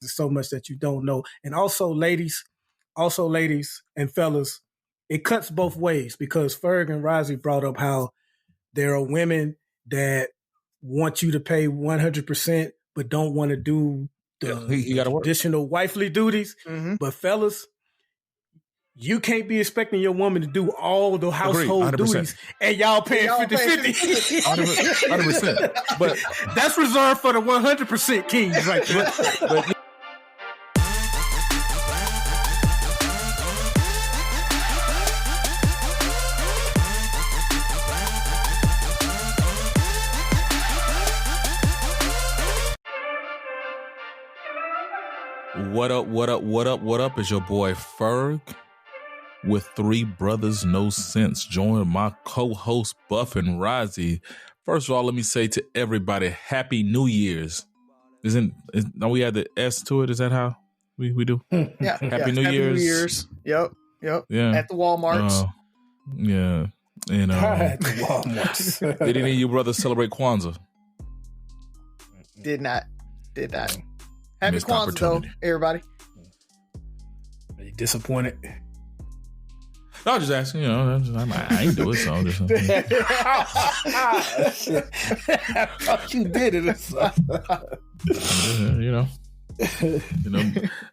There's so much that you don't know. And also ladies and fellas, it cuts both ways because Ferg and Rozzy brought up how there are women that want you to pay 100% but don't want to do the traditional wifely duties. Mm-hmm. But fellas, you can't be expecting your woman to do all the household duties and y'all paying 50-50. 100%. But that's reserved for the 100% kings right there. But What up? Is your boy Ferg with Three Brothers No Sense. Join my co-host Buff and Rozzy. First of all, let me say to everybody, Happy New Year's. Don't we add the S to it? Is that how we do? Yeah. Happy New Year's. Yep. Yeah. At the Walmarts. Yeah. And at the Walmarts. Did any of you brothers celebrate Kwanzaa? Did not. Happy Kwanzaa, though, everybody. Are you disappointed? No, I'm just asking, I ain't do it, so I'm just... I thought you did it.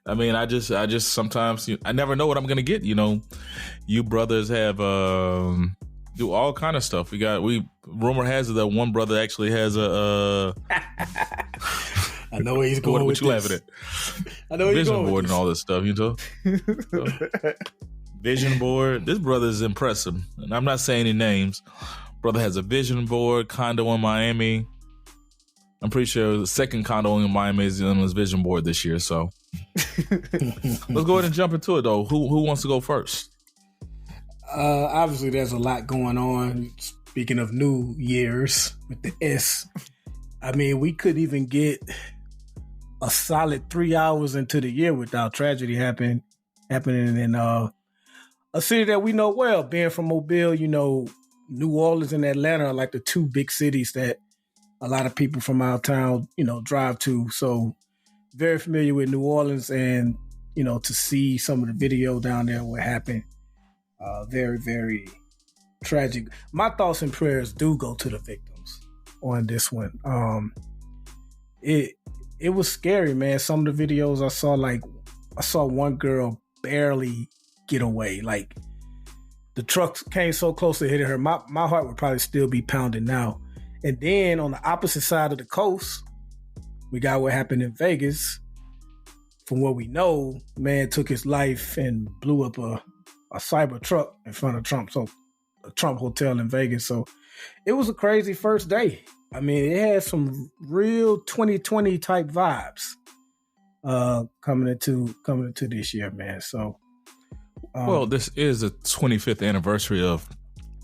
I mean, I just sometimes, I never know what I'm going to get, You brothers have, do all kind of stuff. Rumor has it that one brother actually has a... I know where he's going with what you laughing at? I know where he's going Vision board and all this stuff, Vision board. This brother is impressive. And I'm not saying any names. Brother has a vision board, condo in Miami. I'm pretty sure the second condo in Miami is on his vision board this year. So let's go ahead and jump into it, though. Who wants to go first? Obviously, there's a lot going on. Speaking of New Year's with the S, I mean, we couldn't even get a solid 3 hours into the year without tragedy happening in a city that we know well. Being from Mobile, New Orleans and Atlanta are like the two big cities that a lot of people from our town, drive to. So very familiar with New Orleans, and, to see some of the video down there, what happened, very, very tragic. My thoughts and prayers do go to the victims on this one. It was scary, man. Some of the videos I saw one girl barely get away. Like, the truck came so close to hitting her. My heart would probably still be pounding now. And then on the opposite side of the coast, we got what happened in Vegas. From what we know, the man took his life and blew up a cyber truck in front of Trump. So a Trump hotel in Vegas. So it was a crazy first day. I mean, it had some real 2020 type vibes coming into this year, man. So, well, this is the 25th anniversary of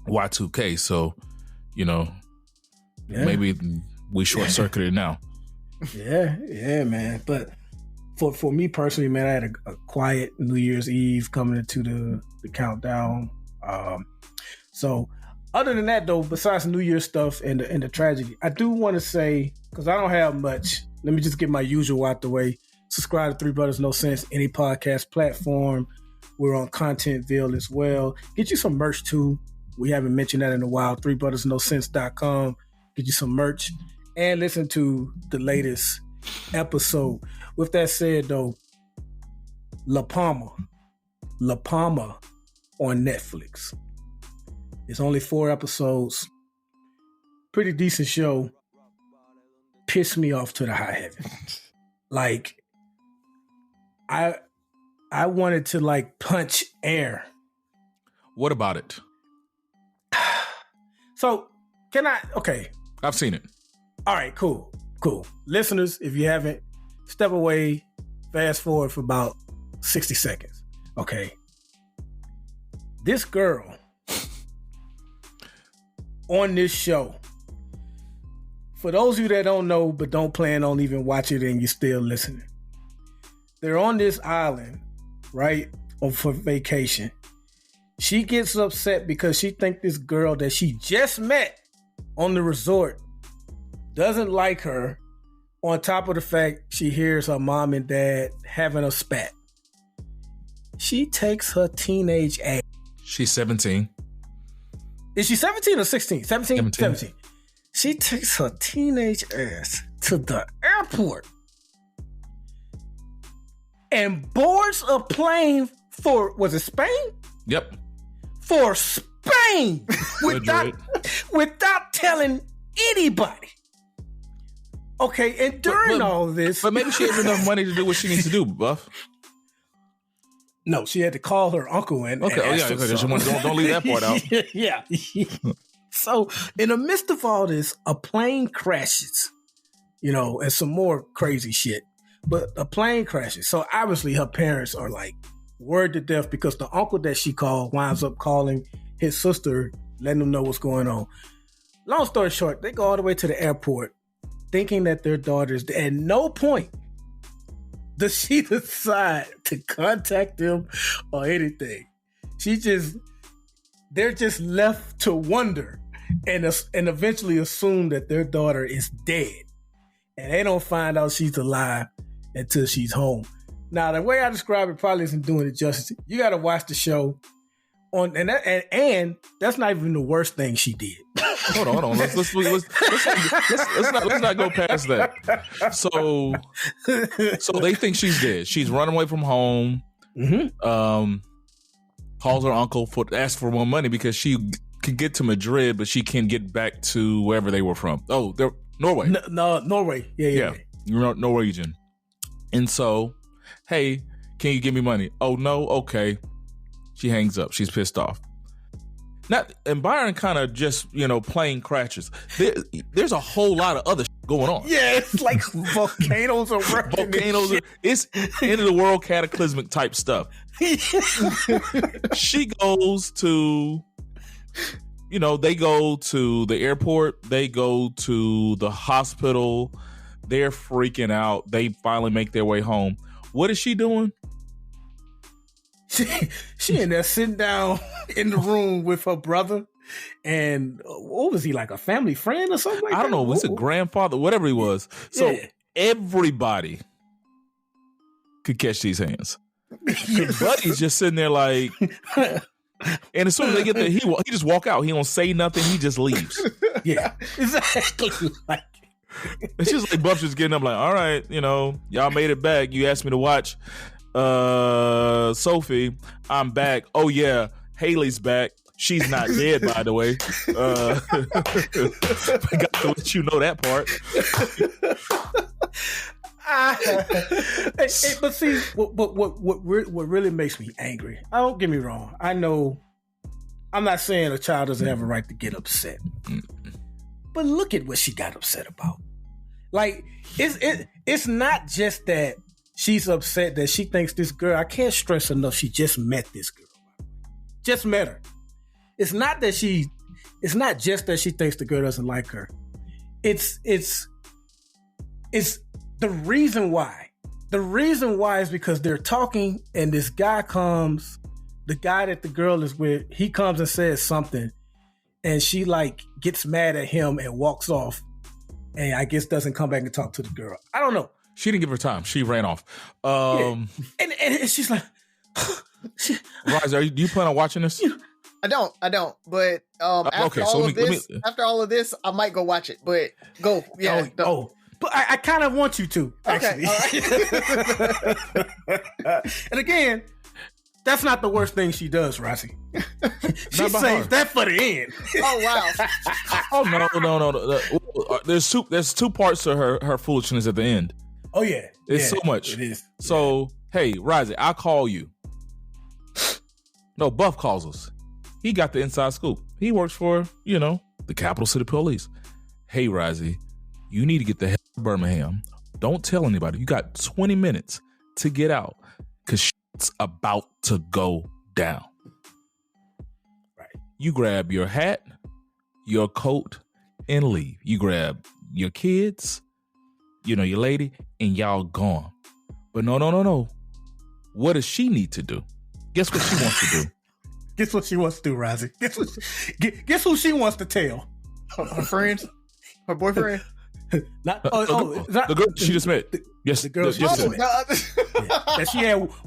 Y2K, so maybe we short circuited now. Yeah, man. But for me personally, man, I had a quiet New Year's Eve coming into the countdown. So. Other than that, though, besides New Year's stuff and the tragedy, I do want to say, because I don't have much, let me just get my usual out the way. Subscribe to Three Brothers No Sense, any podcast platform. We're on Contentville as well. Get you some merch, too. We haven't mentioned that in a while. ThreeBrothersNoSense.com. Get you some merch and listen to the latest episode. With that said, though, Palma on Netflix. It's only 4 episodes. Pretty decent show. Pissed me off to the high heaven. Like, I wanted to punch air. What about it? So, okay. I've seen it. All right, cool. Listeners, if you haven't, step away, fast forward for about 60 seconds. Okay. This girl on this show, for those of you that don't know but don't plan on even watching it and you're still listening, they're on this island, right, for vacation. She gets upset because she thinks this girl that she just met on the resort doesn't like her On top of the fact she hears her mom and dad having a spat, she takes her teenage ass. She's 17. Is she 17 or 16? 17. She takes her teenage ass to the airport and boards a plane for, was it Spain? Yep. For Spain without telling anybody. Okay, and during all this... But maybe she has enough money to do what she needs to do, Buff. No, she had to call her uncle and okay, don't leave that part out. Yeah. So, in the midst of all this, a plane crashes, and some more crazy shit. But a plane crashes. So, obviously, her parents are like worried to death because the uncle that she called winds up calling his sister, letting them know what's going on. Long story short, they go all the way to the airport thinking that their daughter's dead. At no point does she decide to contact them or anything. They're just left to wonder and eventually assume that their daughter is dead. And they don't find out she's alive until she's home. Now, the way I describe it probably isn't doing it justice. You got to watch the show. And that's not even the worst thing she did. Hold on. Let's not go past that. So they think she's dead. She's running away from home. Mm-hmm. Calls her uncle asks for more money because she can get to Madrid, but she can't get back to wherever they were from. Oh, they're Norway. No, Norway. Yeah. Norwegian. And so, hey, can you give me money? Oh no, okay. She hangs up. She's pissed off. And Byron kind of just, plane crashes. There's a whole lot of other shit going on. Yeah, it's like volcanoes are erupting. It's end of the world cataclysmic type stuff. She goes to, they go to the airport. They go to the hospital. They're freaking out. They finally make their way home. What is she doing? She in there sitting down in the room with her brother, and what was he, like a family friend or something like that? I don't know. Was it grandfather? Whatever he was. So everybody could catch these hands. Because Buddy's just sitting there like, and as soon as they get there, he just walk out. He don't say nothing. He just leaves. Yeah, exactly. It's just like Buff's just getting up like, all right, y'all made it back. You asked me to watch Sophie. I'm back. Oh yeah, Haley's back. She's not dead, by the way. I got to let you know that part. But see, what really makes me angry? Don't get me wrong. I know I'm not saying a child doesn't have a right to get upset, but look at what she got upset about. Like it's not just that she's upset that she thinks this girl. I can't stress enough. She just met this girl. Just met her. It's not just that she thinks the girl doesn't like her. It's the reason why. The reason why is because they're talking and this guy comes, the guy that the girl is with, he comes and says something and she gets mad at him and walks off and I guess doesn't come back and talk to the girl. I don't know. She didn't give her time. She ran off. And she's like, Rise, do you plan on watching this? I don't. But after all of this, I might go watch it. But go, yeah. But I kind of want you to. Actually. Okay. Right. And again, that's not the worst thing she does, Rossi. She saves that for the end. Oh wow. Oh no. There's two parts to her foolishness at the end. Oh yeah. It's so much. It is. So hey, Rise, I'll call you. No, Buff calls us. He got the inside scoop. He works for, the Capital City Police. Hey, Rise, you need to get the hell out of Birmingham. Don't tell anybody. You got 20 minutes to get out because shit's about to go down. Right. You grab your hat, your coat, and leave. You grab your kids, your lady, and y'all gone. But no. What does she need to do? Guess what she wants to do? Guess what she wants to do, Rozzy? Guess who she wants to tell? Her friends? Her boyfriend? The girl she just met. Yes, the girl she yes, just met.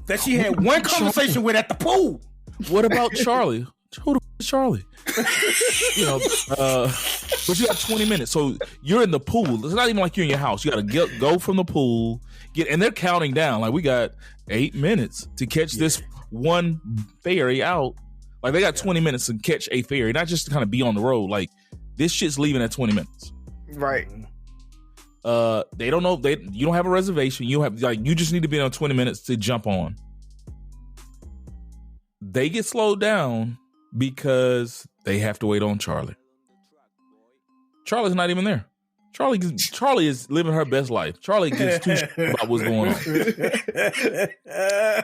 That she had one conversation with at the pool. What about Charlie? Who the is Charlie? But you got 20 minutes, so you're in the pool. It's not even like you're in your house. You got to go from the pool, and they're counting down. Like, we got 8 minutes to catch this one ferry out. Like, they got 20 minutes to catch a ferry, not just to kind of be on the road. Like, this shit's leaving at 20 minutes. Right. They don't know. You don't have a reservation. You just need to be on 20 minutes to jump on. They get slowed down because they have to wait on Charlie. Charlie's not even there. Charlie is living her best life. Charlie gives two shits about what's going on.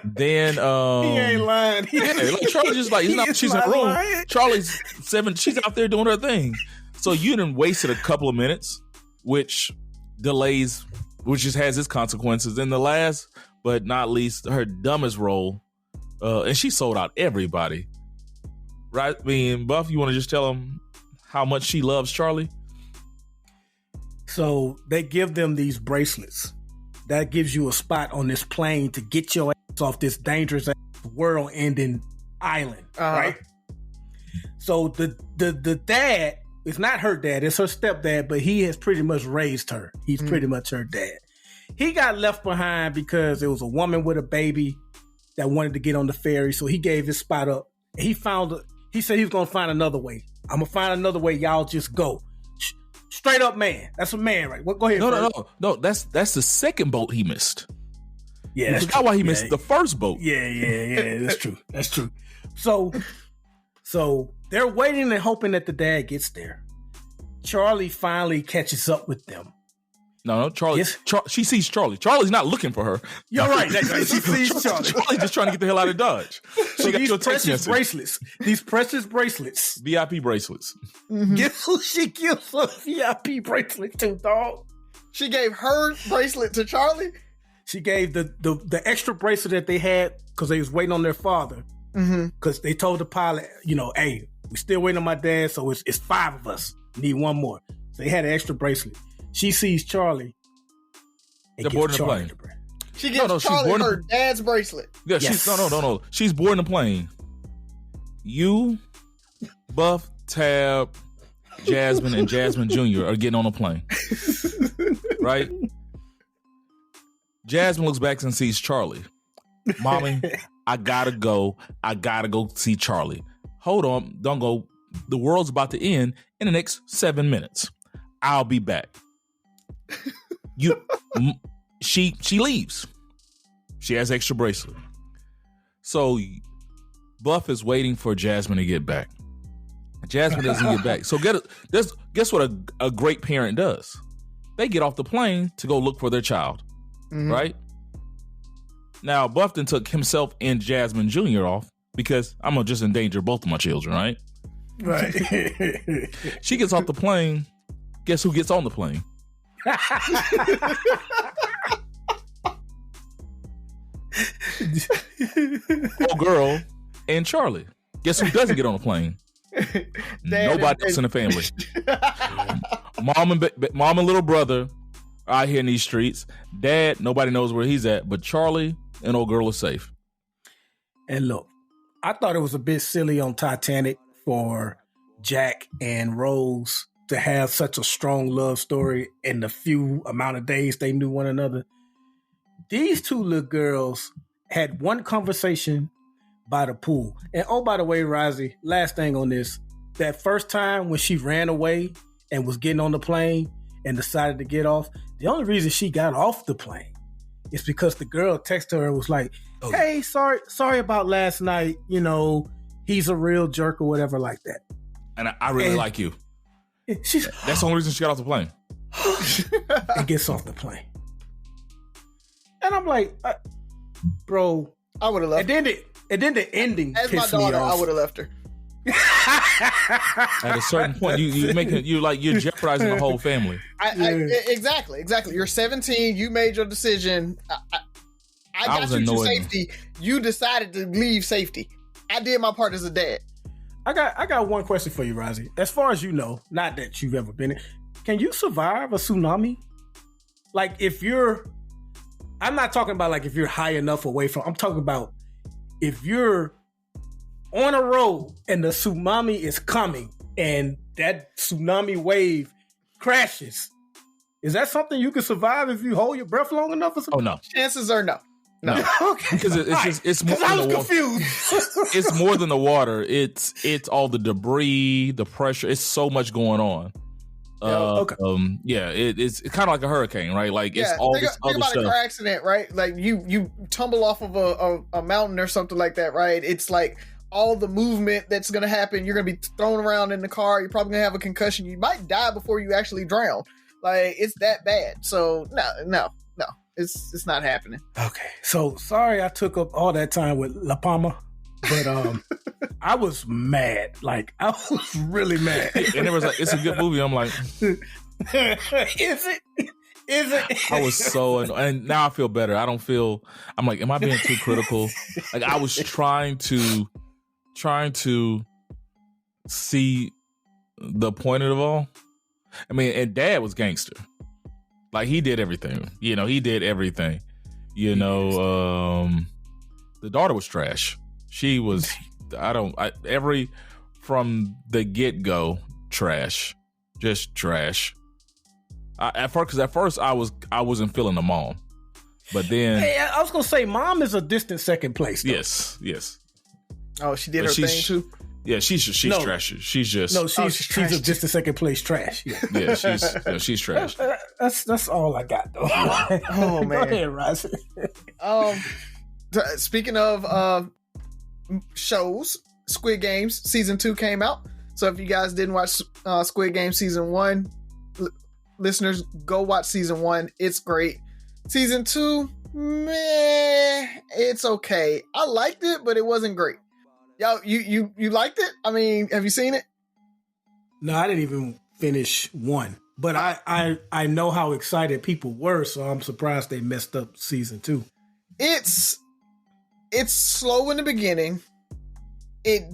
Then he ain't lying. Charlie just like, it's not she's in the room. Lying. Charlie's 7. She's out there doing her thing. So you done wasted a couple of minutes, which just has its consequences. And the last but not least, her dumbest role, and she sold out everybody. Right? I mean, Buff, you want to just tell them how much she loves Charlie? So they give them these bracelets. That gives you a spot on this plane to get your ass off this dangerous world-ending island, right? So the dad, it's not her dad, it's her stepdad, but he has pretty much raised her. He's pretty much her dad. He got left behind because there was a woman with a baby that wanted to get on the ferry, so he gave his spot up. He said he was going to find another way. I'm going to find another way. Y'all just go. Straight up man. That's a man, right? Well, go ahead. No. That's the second boat he missed. Yeah, that's why he missed the first boat. Yeah. That's true. So they're waiting and hoping that the dad gets there. Charlie finally catches up with them. No, Charlie. She sees Charlie. Charlie's not looking for her. You're right. She sees Charlie. Charlie's just trying to get the hell out of Dodge. So these precious bracelets, VIP bracelets. Mm-hmm. Guess who she gives a VIP bracelet to, dog? She gave her bracelet to Charlie? She gave the extra bracelet that they had because they was waiting on their father. Because they told the pilot, hey, we still waiting on my dad, so it's 5 of us. Need one more. So they had an extra bracelet. She sees Charlie. They're boarding the plane. She gives Charlie her dad's bracelet. Yeah, yes. No. She's boarding the plane. You, Buff, Tab, Jasmine, and Jasmine Jr. are getting on a plane. Right? Jasmine looks back and sees Charlie. Mommy, I gotta go. I gotta go see Charlie. Hold on. Don't go. The world's about to end in the next 7 minutes. I'll be back. She leaves. She has extra bracelet. So Buff is waiting for Jasmine to get back. Jasmine doesn't get back. So guess what a great parent does? They get off the plane to go look for their child. Right? Now Buffton took himself and Jasmine Jr. off because I'm gonna just endanger both of my children, right? Right. She gets off the plane. Guess who gets on the plane? Old girl and Charlie. Guess who doesn't get on the plane? Nobody else in the family. Mom and little brother are out here in these streets. Dad, nobody knows where he's at, but Charlie and old girl are safe. And look, I thought it was a bit silly on Titanic for Jack and Rose to have such a strong love story in the few amount of days they knew one another. These two little girls had one conversation by the pool. And oh, by the way, Rozzy, last thing on this, that first time when she ran away and was getting on the plane and decided to get off, the only reason she got off the plane is because the girl texted her and was like, hey, sorry about last night. He's a real jerk or whatever like that. And I really like you. That's the only reason she got off the plane. And gets off the plane. And I'm like, bro, I would have left her. And then the ending as my daughter, I would have left her. At a certain point, you're jeopardizing the whole family. Exactly. You're 17. You made your decision. I got you to safety. You decided to leave safety. I did my part as a dad. I got one question for you, Rozzy. As far as you know, not that you've ever been in, can you survive a tsunami? Like I'm not talking about like if you're high enough away from, I'm talking about if you're on a road and the tsunami is coming and that tsunami wave crashes. Is that something you can survive if you hold your breath long enough? Or something? Oh no, chances are no. Okay, because it's more. I was confused. It's more than the water. It's all the debris, the pressure. It's so much going on. Okay. It's kind of like a hurricane, right? Like it's all this think other about stuff. a car accident, right? Like you tumble off of a mountain or something like that, right? It's like all the movement that's going to happen. You're going to be thrown around in the car. You're probably going to have a concussion. You might die before you actually drown. Like it's that bad. So no, it's not happening. Okay, so sorry I took up all that time with La Palma, but I was mad. Like I was really mad. And it was like, it's a good movie. I'm like, is it? I was so annoyed. And now I feel better. I don't feel. I'm like, am I being too critical? Like I was trying to see the point of it all. I mean, and Dad was gangster. Like he did everything. He did everything. The daughter was trash. She was. From the get go, trash, just trash. At first I wasn't feeling the mom, but then hey, I was gonna say mom is a distant second place. Though. Yes. Oh, she did her thing too. Yeah, she's trash. She's a distant second place trash. Yeah, she's trash. That's all I got though. Oh man, go ahead, Ross. Speaking of shows, Squid Games season 2 came out. So if you guys didn't watch Squid Games season 1, listeners, go watch season 1. It's great. Season 2, meh, it's okay. I liked it, but it wasn't great. Yo, you liked it? I mean, have you seen it? No, I didn't even finish 1. But I know how excited people were, so I'm surprised they messed up season 2. It's slow in the beginning. They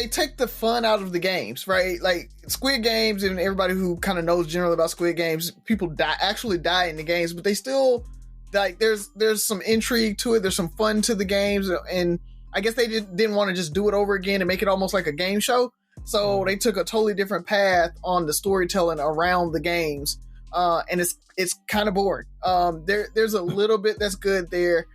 take the fun out of the games, right? Like Squid Games, and everybody who kind of knows generally about Squid Games, people actually die in the games, but they still like there's some intrigue to it. There's some fun to the games, and I guess they didn't want to just do it over again and make it almost like a game show. So they took a totally different path on the storytelling around the games, and it's kind of boring. There's a little bit that's good there.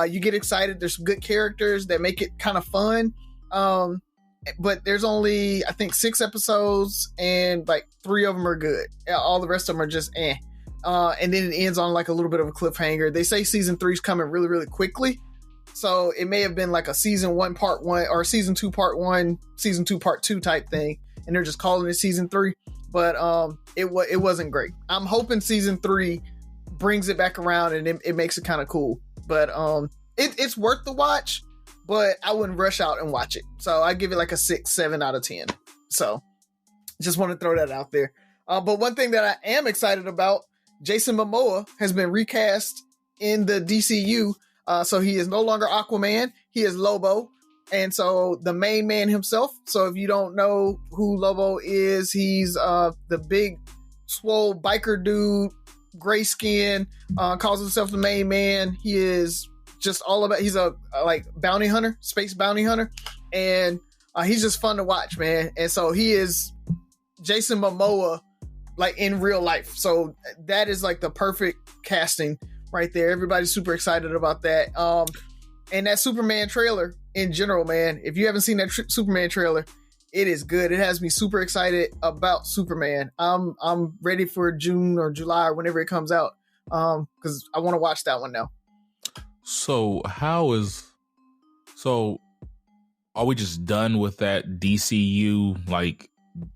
You get excited. There's some good characters that make it kind of fun. But there's only, I think, 6 episodes, and like 3 of them are good. All the rest of them are just eh. And then it ends on like a little bit of a cliffhanger. They say season 3 is coming really, really quickly. So it may have been like a season 1 part 1 or season 2 part 1, season 2 part 2 type thing. And they're just calling it season 3. But it wasn't great. I'm hoping season 3 brings it back around and it makes it kind of cool. But it's worth the watch, but I wouldn't rush out and watch it. So I give it like a 6, 7 out of 10. So just want to throw that out there. But one thing that I am excited about, Jason Momoa has been recast in the DCU. So he is no longer Aquaman. He is Lobo. And so the main man himself. So if you don't know who Lobo is, he's the big swole biker dude, gray skin, calls himself the main man. He is just all about, he's a like bounty hunter, space bounty hunter. And he's just fun to watch, man. And so he is Jason Momoa, like in real life. So that is like the perfect casting right there. Everybody's super excited about that. And that Superman trailer in general, man, if you haven't seen that Superman trailer, it is good. It has me super excited about Superman. I'm ready for June or July or whenever it comes out, because I want to watch that one now. So are we just done with that DCU? Like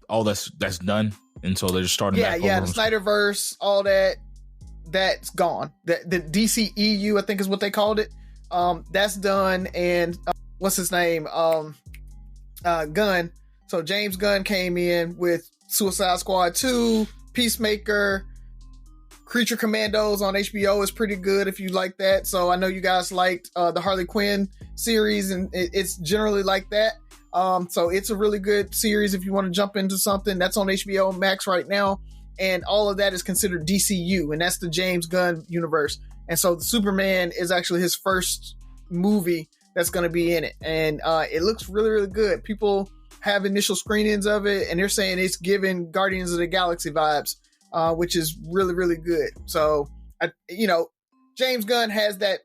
all that's done, and so they're just starting back over? Yeah, the Snyderverse, all that's gone. The DCEU, I think is what they called it. That's done. And what's his name? Gunn. So James Gunn came in with Suicide Squad 2, Peacemaker, Creature Commandos on HBO is pretty good if you like that. So I know you guys liked the Harley Quinn series, and it's generally like that. So it's a really good series if you want to jump into something that's on HBO Max right now. and all of that is considered DCU, and that's the James Gunn universe. And so the Superman is actually his first movie that's going to be in it, and it looks really, really good. People have initial screenings of it, and they're saying it's giving Guardians of the Galaxy vibes, which is really, really good. So, James Gunn has that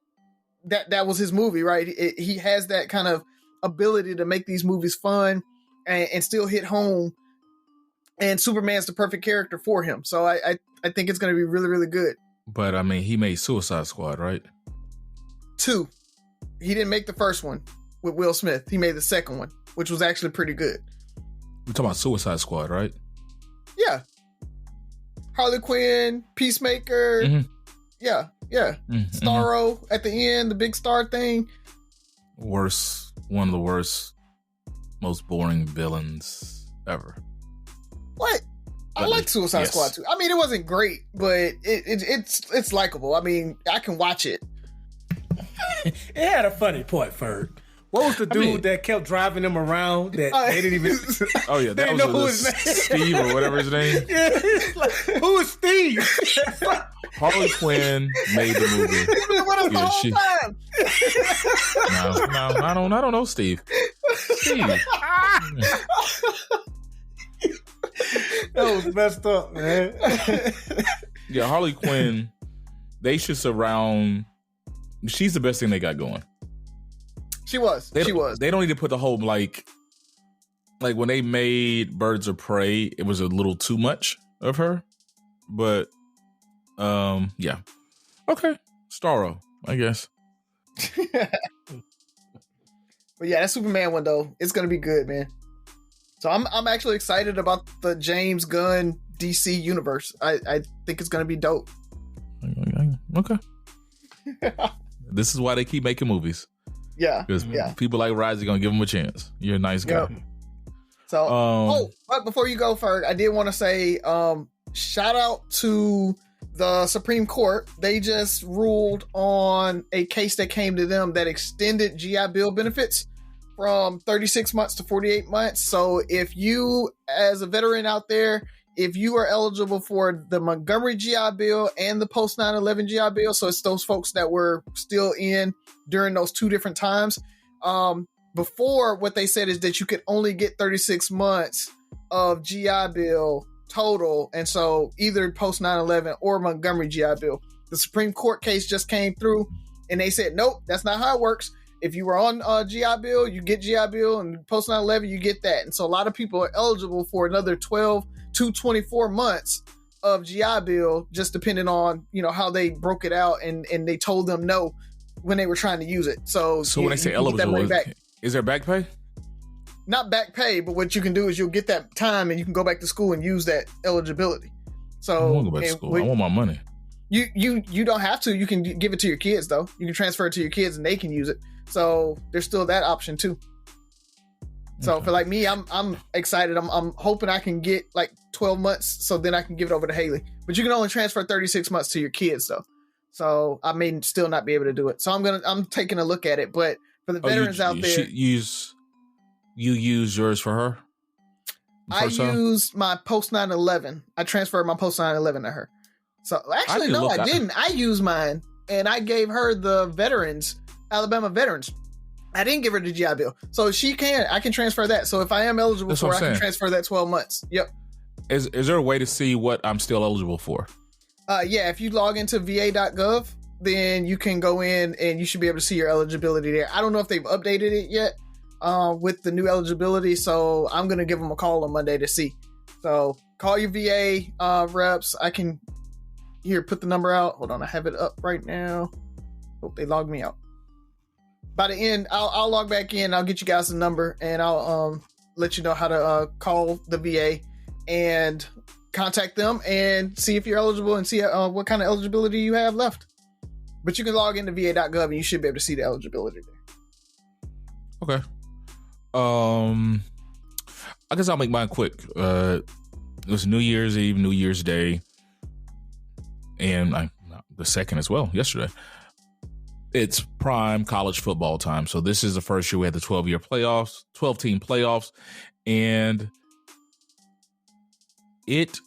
was his movie, right? He has that kind of ability to make these movies fun and still hit home. And Superman's the perfect character for him. So I think it's going to be really, really good. But I mean, he made Suicide Squad, right? 2. He didn't make the first one with Will Smith. He made the second one, which was actually pretty good. We're talking about Suicide Squad, right? Yeah. Harley Quinn, Peacemaker. Mm-hmm. Yeah. Starro at the end, the big star thing. One of the worst, most boring villains ever. What? I like Suicide Squad too. I mean, it wasn't great, but it's likable. I mean, I can watch it. It had a funny point, Ferg. What was the dude that kept driving them around that they didn't even... Oh, yeah, that was Steve or whatever his name. Yeah, it's like, who is Steve? Harley Quinn made the movie. He's been with us the whole time. No, I don't know Steve. Steve. That was messed up, man. Yeah, Harley Quinn, they should surround... She's the best thing they got going. She was. They don't need to put the whole, like when they made Birds of Prey, it was a little too much of her. But, yeah. Okay. Starro, I guess. But yeah, that Superman one, though, it's going to be good, man. So I'm actually excited about the James Gunn DC universe. I think it's going to be dope. Okay. This is why they keep making movies. Yeah. Because people like Rise are going to give them a chance. You're a nice guy. Yep. So, but before you go, Ferg, I did want to say shout out to the Supreme Court. They just ruled on a case that came to them that extended GI Bill benefits from 36 months to 48 months. So if you, as a veteran out there, if you are eligible for the Montgomery GI Bill and the post 9/11 GI Bill, so it's those folks that were still in during those two different times. Before, what they said is that you could only get 36 months of GI Bill total, and so either post 9/11 or Montgomery GI Bill. The Supreme Court case just came through, and they said, nope, that's not how it works. If you were on GI Bill, you get GI Bill, and post 9/11, you get that. And so a lot of people are eligible for another 12 to 24 months of GI Bill, just depending on, how they broke it out, and they told them no when they were trying to use it. So when they say eligible, is there back pay? Not back pay, but what you can do is you'll get that time and you can go back to school and use that eligibility. So I want to go back to school. I want my money. You don't have to. You can give it to your kids, though. You can transfer it to your kids and they can use it. So there's still that option too. So for like me, I'm excited. I'm hoping I can get like 12 months, so then I can give it over to Haley. But you can only transfer 36 months to your kids, though. So I may still not be able to do it. So I'm taking a look at it. But for the veterans out there, you use yours for her. I used my post 9/11. I transferred my post 9/11 to her. So actually, no, I didn't. I used mine and I gave her the veterans, Alabama veterans. I didn't give her the GI Bill. So I can transfer that. So if I am eligible for it, I can transfer that 12 months. Yep. Is there a way to see what I'm still eligible for? Yeah, if you log into va.gov, then you can go in and you should be able to see your eligibility there. I don't know if they've updated it yet with the new eligibility. So I'm going to give them a call on Monday to see. So call your VA reps. I can put the number out. Hold on. I have it up right now. Hope they logged me out. By the end, I'll log back in. I'll get you guys the number, and I'll let you know how to call the VA and contact them and see if you're eligible and see what kind of eligibility you have left. But you can log into va.gov and you should be able to see the eligibility there. Okay. I guess I'll make mine quick. It was New Year's Eve, New Year's Day, and the second as well, yesterday. It's prime college football time. So this is the first year we had the 12-team playoffs, and it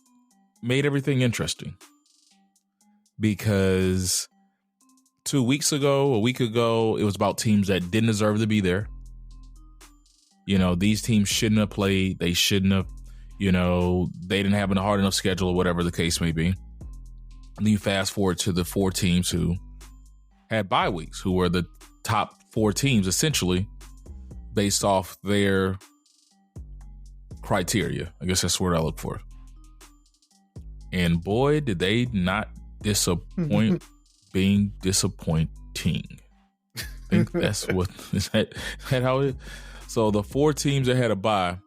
made everything interesting because 2 weeks ago, a week ago, it was about teams that didn't deserve to be there. You know, these teams shouldn't have played. They shouldn't have, you know, they didn't have a hard enough schedule or whatever the case may be. And then you fast forward to the 4 teams who had bye weeks, who were the top 4 teams, essentially, based off their criteria. I guess that's the word I look for. And boy, did they not disappoint being disappointing. I think that's what, is that how it is? So the 4 teams that had a bye,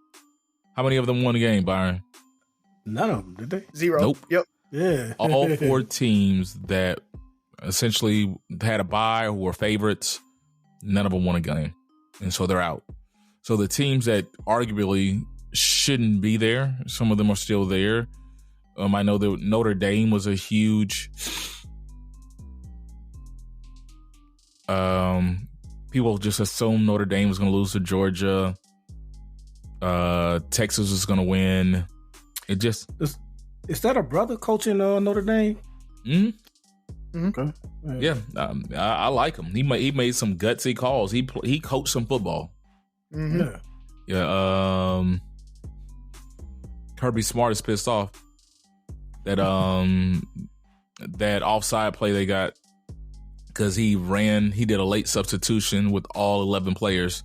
how many of them won the game, Byron? None of them, did they? 0. Nope. Yep. Yeah. All 4 teams that essentially had a bye who were favorites, none of them won a game. And so they're out. So the teams that arguably shouldn't be there, some of them are still there. I know that Notre Dame was a huge... people just assume Notre Dame was going to lose to Georgia. Texas was going to win. It just... Is that a brother coaching Notre Dame? Mm-hmm. Okay. Yeah, I like him. He made some gutsy calls. He coached some football. Mm-hmm. Yeah. Kirby Smart is pissed off that that offside play they got because he did a late substitution with all 11 players.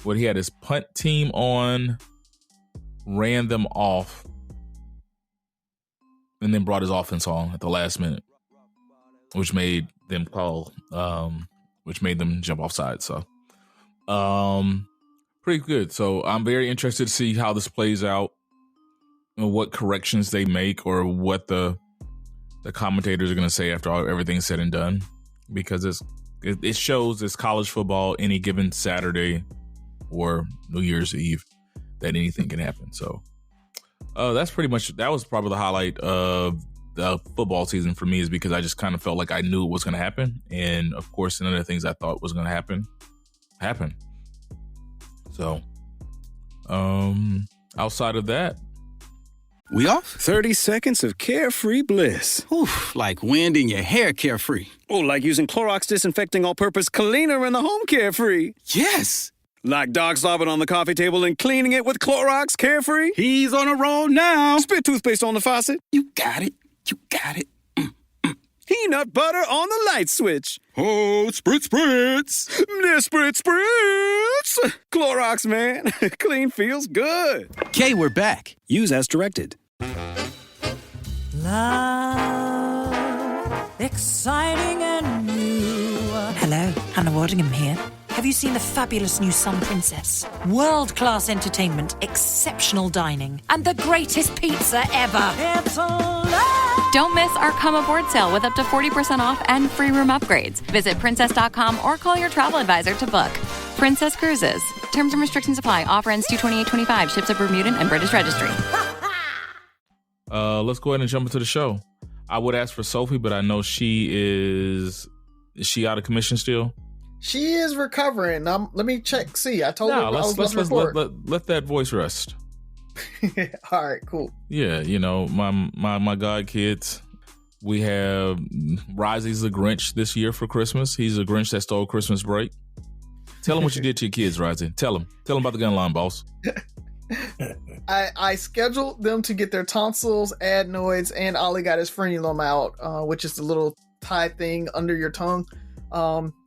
What he had his punt team on, ran them off, and then brought his offense on at the last minute, which made them jump offside. So, pretty good. So I'm very interested to see how this plays out, and what corrections they make, or what the commentators are going to say after everything's said and done, because it shows it's college football any given Saturday or New Year's Eve that anything can happen. So that was probably the highlight of the football season for me, is because I just kind of felt like I knew it was going to happen. And of course, none of the things I thought was going to happen happened. So, outside of that, we off? 30 seconds of carefree bliss. Oof, like wind in your hair carefree. Oh, like using Clorox Disinfecting All-Purpose Cleaner in the home carefree. Yes. Like dog slobbing on the coffee table and cleaning it with Clorox Carefree? He's on a roll now. Spit toothpaste on the faucet? You got it. You got it. Peanut butter on the light switch. Oh, spritz, spritz. Spritz, spritz. Clorox, man. Clean feels good. Okay, we're back. Use as directed. Love, exciting and new. Hello, Hannah Waddingham here. Have you seen the fabulous new Sun Princess? World-class entertainment, exceptional dining, and the greatest pizza ever. It's a love. Don't miss our Come Aboard sale with up to 40% off and free room upgrades. Visit princess.com or call your travel advisor to book. Princess Cruises. Terms and restrictions apply. Offer ends 2/28/25. Ships at Bermudan and British Registry. Let's go ahead and jump into the show. I would ask for Sophie, but I know is she out of commission still? She is recovering. Let me check. See, I told her I was let's report. let that voice rest. All right, cool. Yeah, you know, my god kids. We have Risey's the Grinch this year for Christmas. He's a Grinch that stole Christmas break. Tell him what you did to your kids, Risey. Tell him about the gun line, boss. I scheduled them to get their tonsils, adenoids, and Ollie got his frenulum out, which is the little tie thing under your tongue.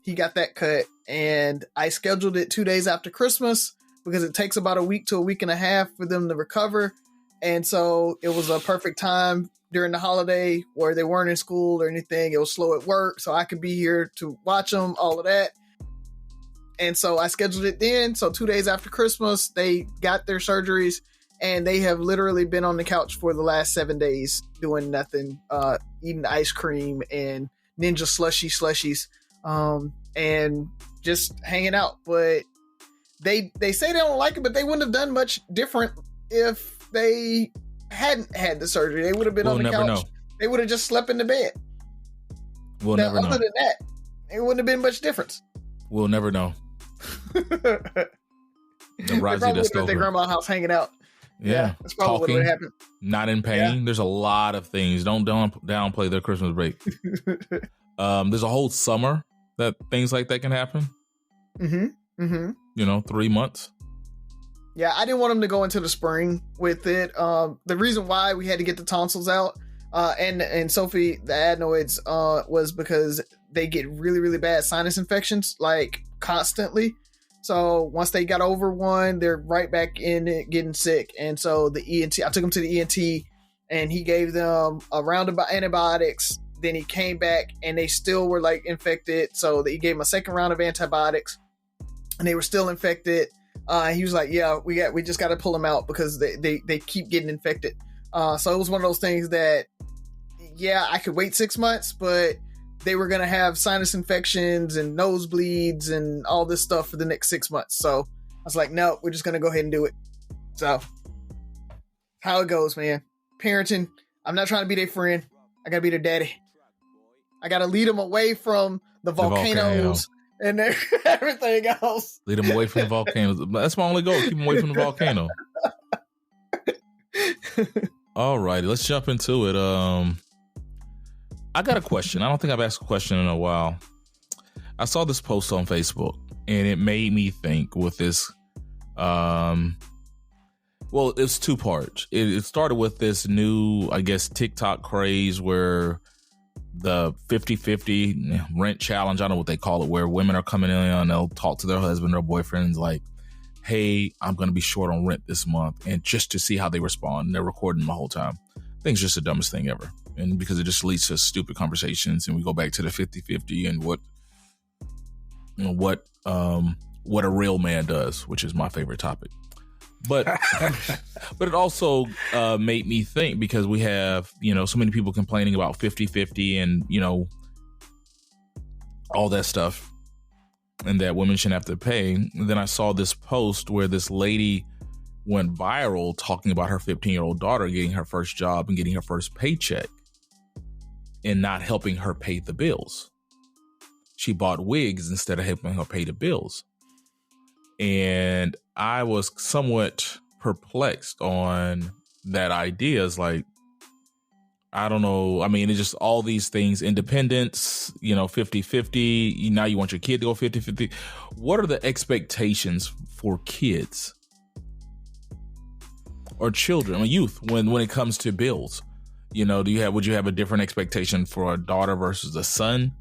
He got that cut, and I scheduled it 2 days after Christmas because it takes about a week to a week and a half for them to recover. And so it was a perfect time during the holiday where they weren't in school or anything. It was slow at work, so I could be here to watch them, all of that. And so I scheduled it then. So 2 days after Christmas, they got their surgeries, and they have literally been on the couch for the last 7 days doing nothing, eating ice cream and Ninja slushies, and just hanging out. But they say they don't like it, but they wouldn't have done much different if they hadn't had the surgery. They would have been on the couch. They would have just slept in the bed. We'll never know. Other than that, it wouldn't have been much difference. We'll never know. They probably would have at their grandma's house hanging out. Yeah. That's probably what would happen. Not in pain. There's a lot of things. Don't downplay their Christmas break. There's a whole summer that things like that can happen. Mm-hmm. 3 months. Yeah, I didn't want him to go into the spring with it. The reason why we had to get the tonsils out and Sophie, the adenoids, was because they get really, really bad sinus infections, like constantly. So once they got over one, they're right back in it getting sick. And so the ENT, I took them to the ENT and he gave them a round of antibiotics. Then he came back and they still were like infected. So he gave them a second round of antibiotics and they were still infected. He was like, yeah, we just got to pull them out because they keep getting infected. So it was one of those things that, yeah, I could wait 6 months, but they were going to have sinus infections and nosebleeds and all this stuff for the next 6 months. So I was like, no, we're just going to go ahead and do it. So how it goes, man. Parenting. I'm not trying to be their friend. I got to be their daddy. I got to lead them away from the volcanoes. And everything else. Lead them away from the volcanoes. That's my only goal. Keep them away from the volcano. All righty, let's jump into it. I got a question. I don't think I've asked a question in a while. I saw this post on Facebook, and it made me think with this. Well, it's two parts. It started with this new, I guess, TikTok craze where the 50-50 rent challenge, I don't know what they call it, where women are coming in and they'll talk to their husband or boyfriends like, hey, I'm going to be short on rent this month, and just to see how they respond. And they're recording the whole time. I think it's just the dumbest thing ever. And because it just leads to stupid conversations, and we go back to the 50-50 and what a real man does, which is my favorite topic. But it also made me think, because we have, so many people complaining about 50-50 and, all that stuff, and that women shouldn't have to pay. And then I saw this post where this lady went viral talking about her 15-year-old daughter getting her first job and getting her first paycheck and not helping her pay the bills. She bought wigs instead of helping her pay the bills. And I was somewhat perplexed on that idea. It's like, I don't know. I mean, it's just all these things, independence, 50-50. Now you want your kid to go 50-50. What are the expectations for kids or children or youth when it comes to bills? Would you have a different expectation for a daughter versus a son?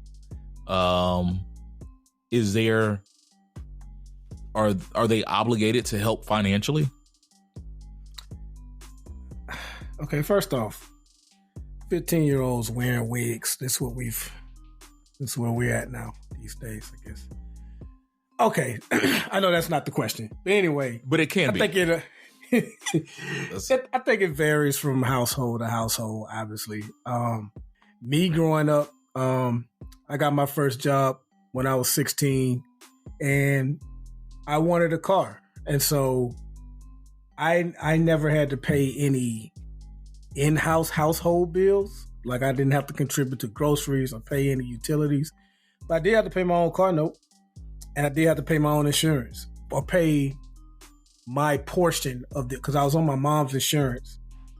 Is there, are they obligated to help financially? Okay, first off, 15-year-olds wearing wigs. This is where we're at now these days, I guess. Okay, I know that's not the question, but anyway. But it can be. I think it varies from household to household, obviously. Me growing up, I got my first job when I was 16, and I wanted a car. And so I never had to pay any in-house household bills. Like, I didn't have to contribute to groceries or pay any utilities. But I did have to pay my own car note, and I did have to pay my own insurance or pay my portion of because I was on my mom's insurance.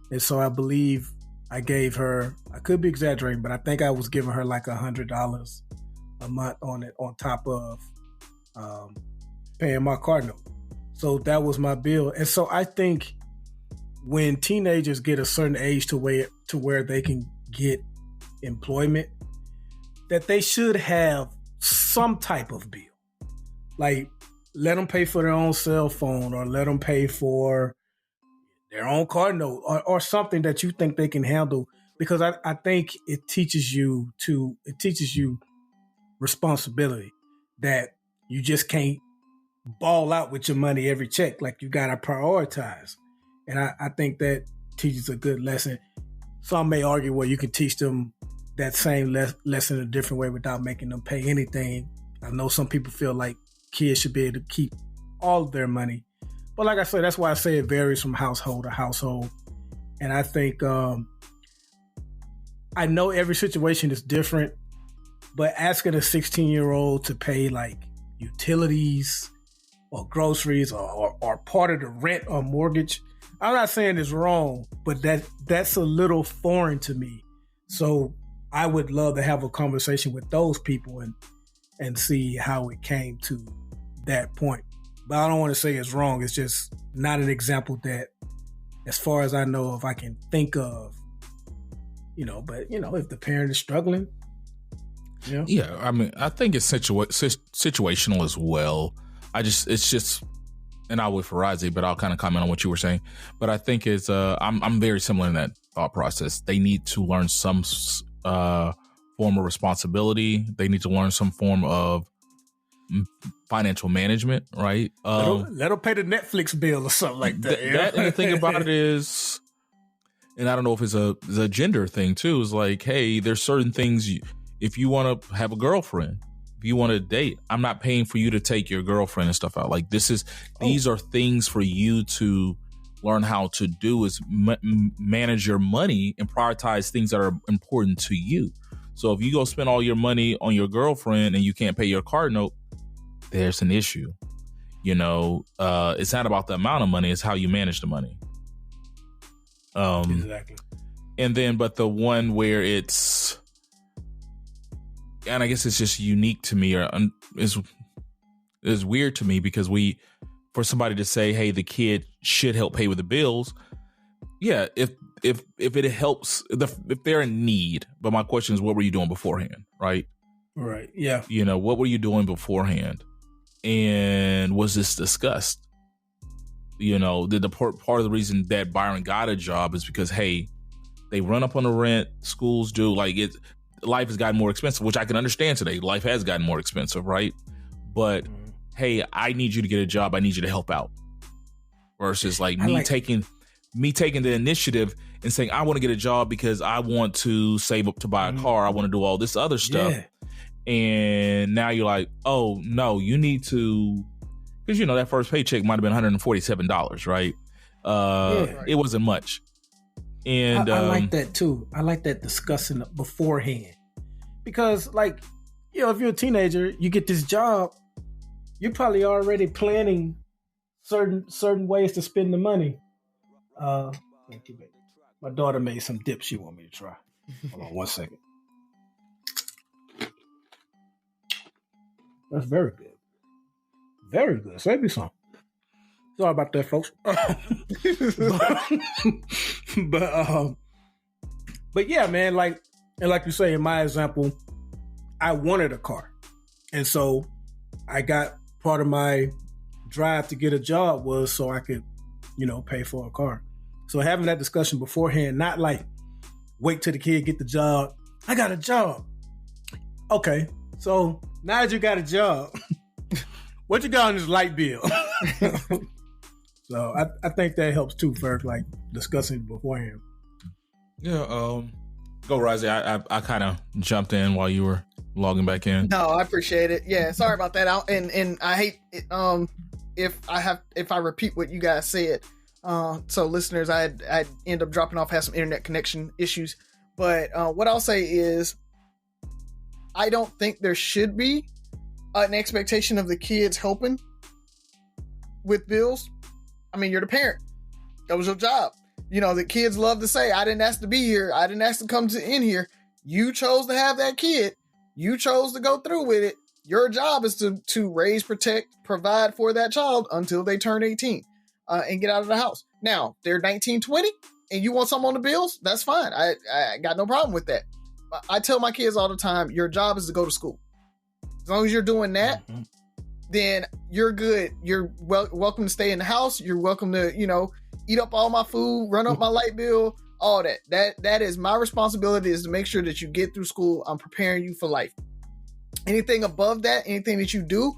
And so I believe I gave her, I could be exaggerating, but I think I was giving her like $100 a month on it, on top of paying my car note. So that was my bill. And so I think when teenagers get a certain age to where they can get employment, that they should have some type of bill. Like, let them pay for their own cell phone, or let them pay for their own car note, or something that you think they can handle. Because I think it teaches you responsibility, that you just can't ball out with your money every check. Like, you got to prioritize. And I think that teaches a good lesson. Some may argue, well, you can teach them that same lesson a different way without making them pay anything. I know some people feel like kids should be able to keep all of their money. But like I said, that's why I say it varies from household to household. And I think, I know every situation is different, but asking a 16-year-old to pay like utilities or groceries or part of the rent or mortgage, I'm not saying it's wrong, but that's a little foreign to me. So I would love to have a conversation with those people and see how it came to that point. But I don't want to say it's wrong. It's just not an example that, as far as I know, if I can think of, but if the parent is struggling, Yeah, I mean, I think it's situational as well. It's just, and I'll wait for Razi, but I'll kind of comment on what you were saying. But I think it's, I'm very similar in that thought process. They need to learn some form of responsibility. They need to learn some form of financial management, right? Let them pay the Netflix bill or something like that. And the thing about it is, and I don't know if it's a gender thing too, is like, hey, there's certain things if you want to have a girlfriend, if you want to date, I'm not paying for you to take your girlfriend and stuff out. Like these are things for you to learn how to do, is manage your money and prioritize things that are important to you. So if you go spend all your money on your girlfriend and you can't pay your car note, there's an issue. It's not about the amount of money, it's how you manage the money. Exactly. And then, but the one where it's, and I guess it's just unique to me, or is weird to me, because for somebody to say, hey, the kid should help pay with the bills. Yeah, if it helps, if they're in need. But my question is, what were you doing beforehand, right? Right. Yeah. What were you doing beforehand, and was this discussed? Did the part of the reason that Byron got a job is because, hey, they run up on the rent, schools do, life has gotten more expensive, which I can understand today. Life has gotten more expensive, right? But hey, I need you to get a job. I need you to help out. Versus me taking the initiative and saying, I want to get a job because I want to save up to buy a car. I want to do all this other stuff. Yeah. And now you're like, oh no, you need to, because that first paycheck might have been $147, right? It wasn't much. And I like that too. I like that discussing beforehand, because if you're a teenager, you get this job, you're probably already planning certain ways to spend the money. My daughter made some dip she want me to try. Hold on 1 second. That's very good. Very good. Save me some. Sorry about that, folks. but yeah, man, like you say, in my example, I wanted a car. And so I got part of my drive to get a job was so I could, pay for a car. So having that discussion beforehand, not wait till the kid get the job. I got a job. Okay. So now that you got a job, what you got on this light bill? So I think that helps too, for discussing beforehand. Yeah. Go, Razi. I kind of jumped in while you were logging back in. No, I appreciate it. Yeah, sorry about that. And I hate it, if I repeat what you guys said. So listeners, I end up dropping off, had some internet connection issues. But what I'll say is, I don't think there should be an expectation of the kids helping with bills. I mean, you're the parent. That was your job. The kids love to say, I didn't ask to be here. I didn't ask to come in here. You chose to have that kid. You chose to go through with it. Your job is to raise, protect, provide for that child until they turn 18 and get out of the house. Now, they're 19, 20, and you want something on the bills? That's fine. I got no problem with that. I tell my kids all the time, your job is to go to school. As long as you're doing that, then you're good. You're welcome to stay in the house. You're welcome to, eat up all my food, run up my light bill, all that. That is my responsibility, is to make sure that you get through school. I'm preparing you for life. Anything above that, anything that you do,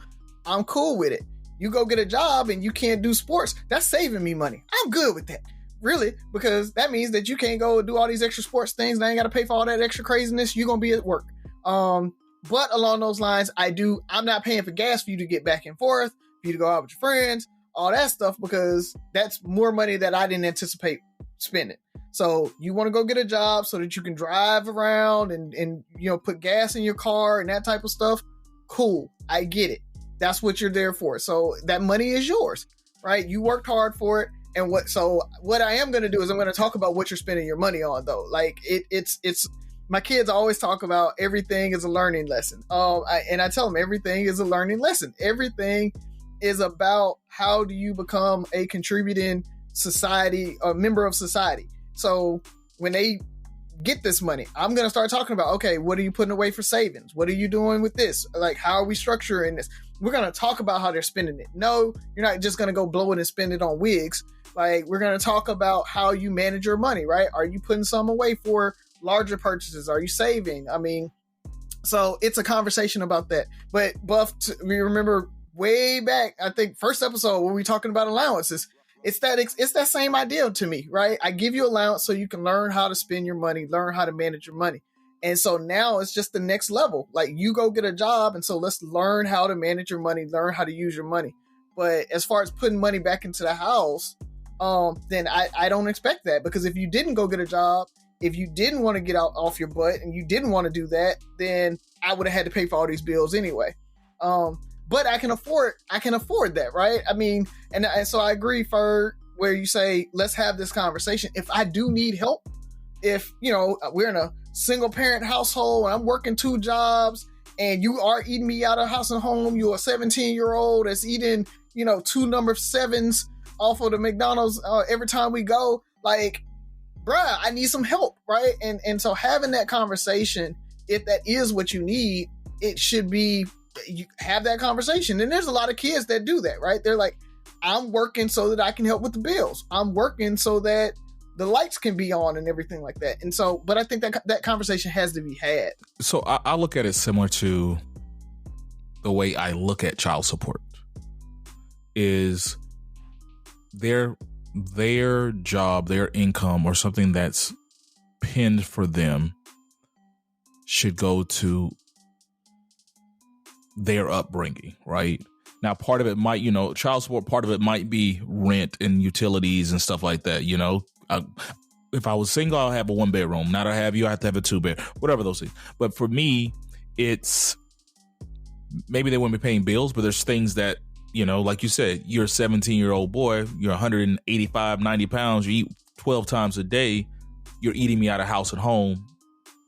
I'm cool with it. You go get a job and you can't do sports, that's saving me money. I'm good with that. Really, because that means that you can't go do all these extra sports things and I ain't got to pay for all that extra craziness. You're going to be at work. But along those lines, I'm not paying for gas for you to get back and forth, for you to go out with your friends, all that stuff, because that's more money that I didn't anticipate spending. So you want to go get a job so that you can drive around and put gas in your car and that type of stuff. Cool. I get it. That's what you're there for. So that money is yours, right? You worked hard for it. And what I am going to do is I'm going to talk about what you're spending your money on, though. Like it's my kids always talk about everything is a learning lesson. And I tell them everything is a learning lesson. Everything is about how do you become a contributing society, a member of society. So when they get this money, I'm going to start talking about, okay, what are you putting away for savings? What are you doing with this? Like, how are we structuring this? We're going to talk about how they're spending it. No, you're not just going to go blow it and spend it on wigs. Like, we're going to talk about how you manage your money, right? Are you putting some away for larger purchases? Are you saving? I mean, so it's a conversation about that. But Buff, we remember way back, I think first episode when we were talking about allowances, it's that same idea to me, right? I give you allowance so you can learn how to spend your money, learn how to manage your money. And so now it's just the next level. Like, you go get a job, and so let's learn how to manage your money, learn how to use your money. But as far as putting money back into the house, then I don't expect that, because if you didn't go get a job, if you didn't want to get out off your butt and you didn't want to do that, then I would have had to pay for all these bills anyway. But I can afford that, right? I mean, and so I agree, Ferg, where you say, let's have this conversation. If I do need help, if, you know, we're in a single parent household and I'm working 2 jobs and you are eating me out of house and home, you're a 17-year-old that's eating, you know, 2 number 7s off of the McDonald's every time we go, like, bruh, I need some help, right? And so having that conversation, if that is what you need, it should be, you have that conversation. And there's a lot of kids that do that, right? They're like, I'm working so that I can help with the bills. I'm working so that the lights can be on and everything like that. And so, but I think that conversation has to be had. So I look at it similar to the way I look at child support. Is their job, their income, or something that's pinned for them should go to their upbringing, right? Now, part of it might, you know, child support, part of it might be rent and utilities and stuff like that, you know. If I was single, I'll have a 1-bedroom. Now that I have you, I have to have a 2-bed, whatever those things. But for me, it's maybe they wouldn't be paying bills, but there's things that, you know, like you said, you're a 17-year-old boy, you're 185, 90 pounds, you eat 12 times a day, you're eating me out of house and home,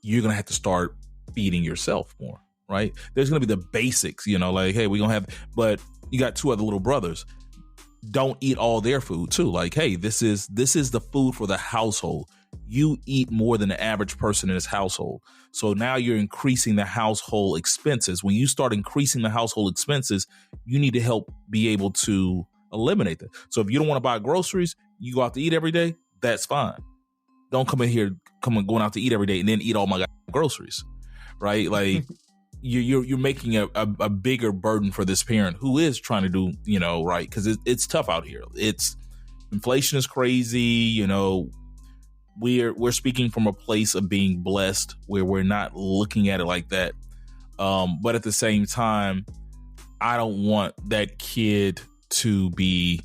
you're going to have to start feeding yourself more, right? There's going to be the basics, you know, like, hey, we're going to have, but you got 2 other little brothers. Don't eat all their food too. Like, hey, this is the food for the household. You eat more than the average person in this household. So now you're increasing the household expenses. When you start increasing the household expenses, you need to help be able to eliminate that. So if you don't want to buy groceries, you go out to eat every day, that's fine. Don't come in here, going out to eat every day and then eat all my groceries, right? Like, you're making a bigger burden for this parent who is trying to do, you know, right, because it's tough out here. Inflation is crazy, you know. We're speaking from a place of being blessed where we're not looking at it like that. But at the same time, I don't want that kid to be,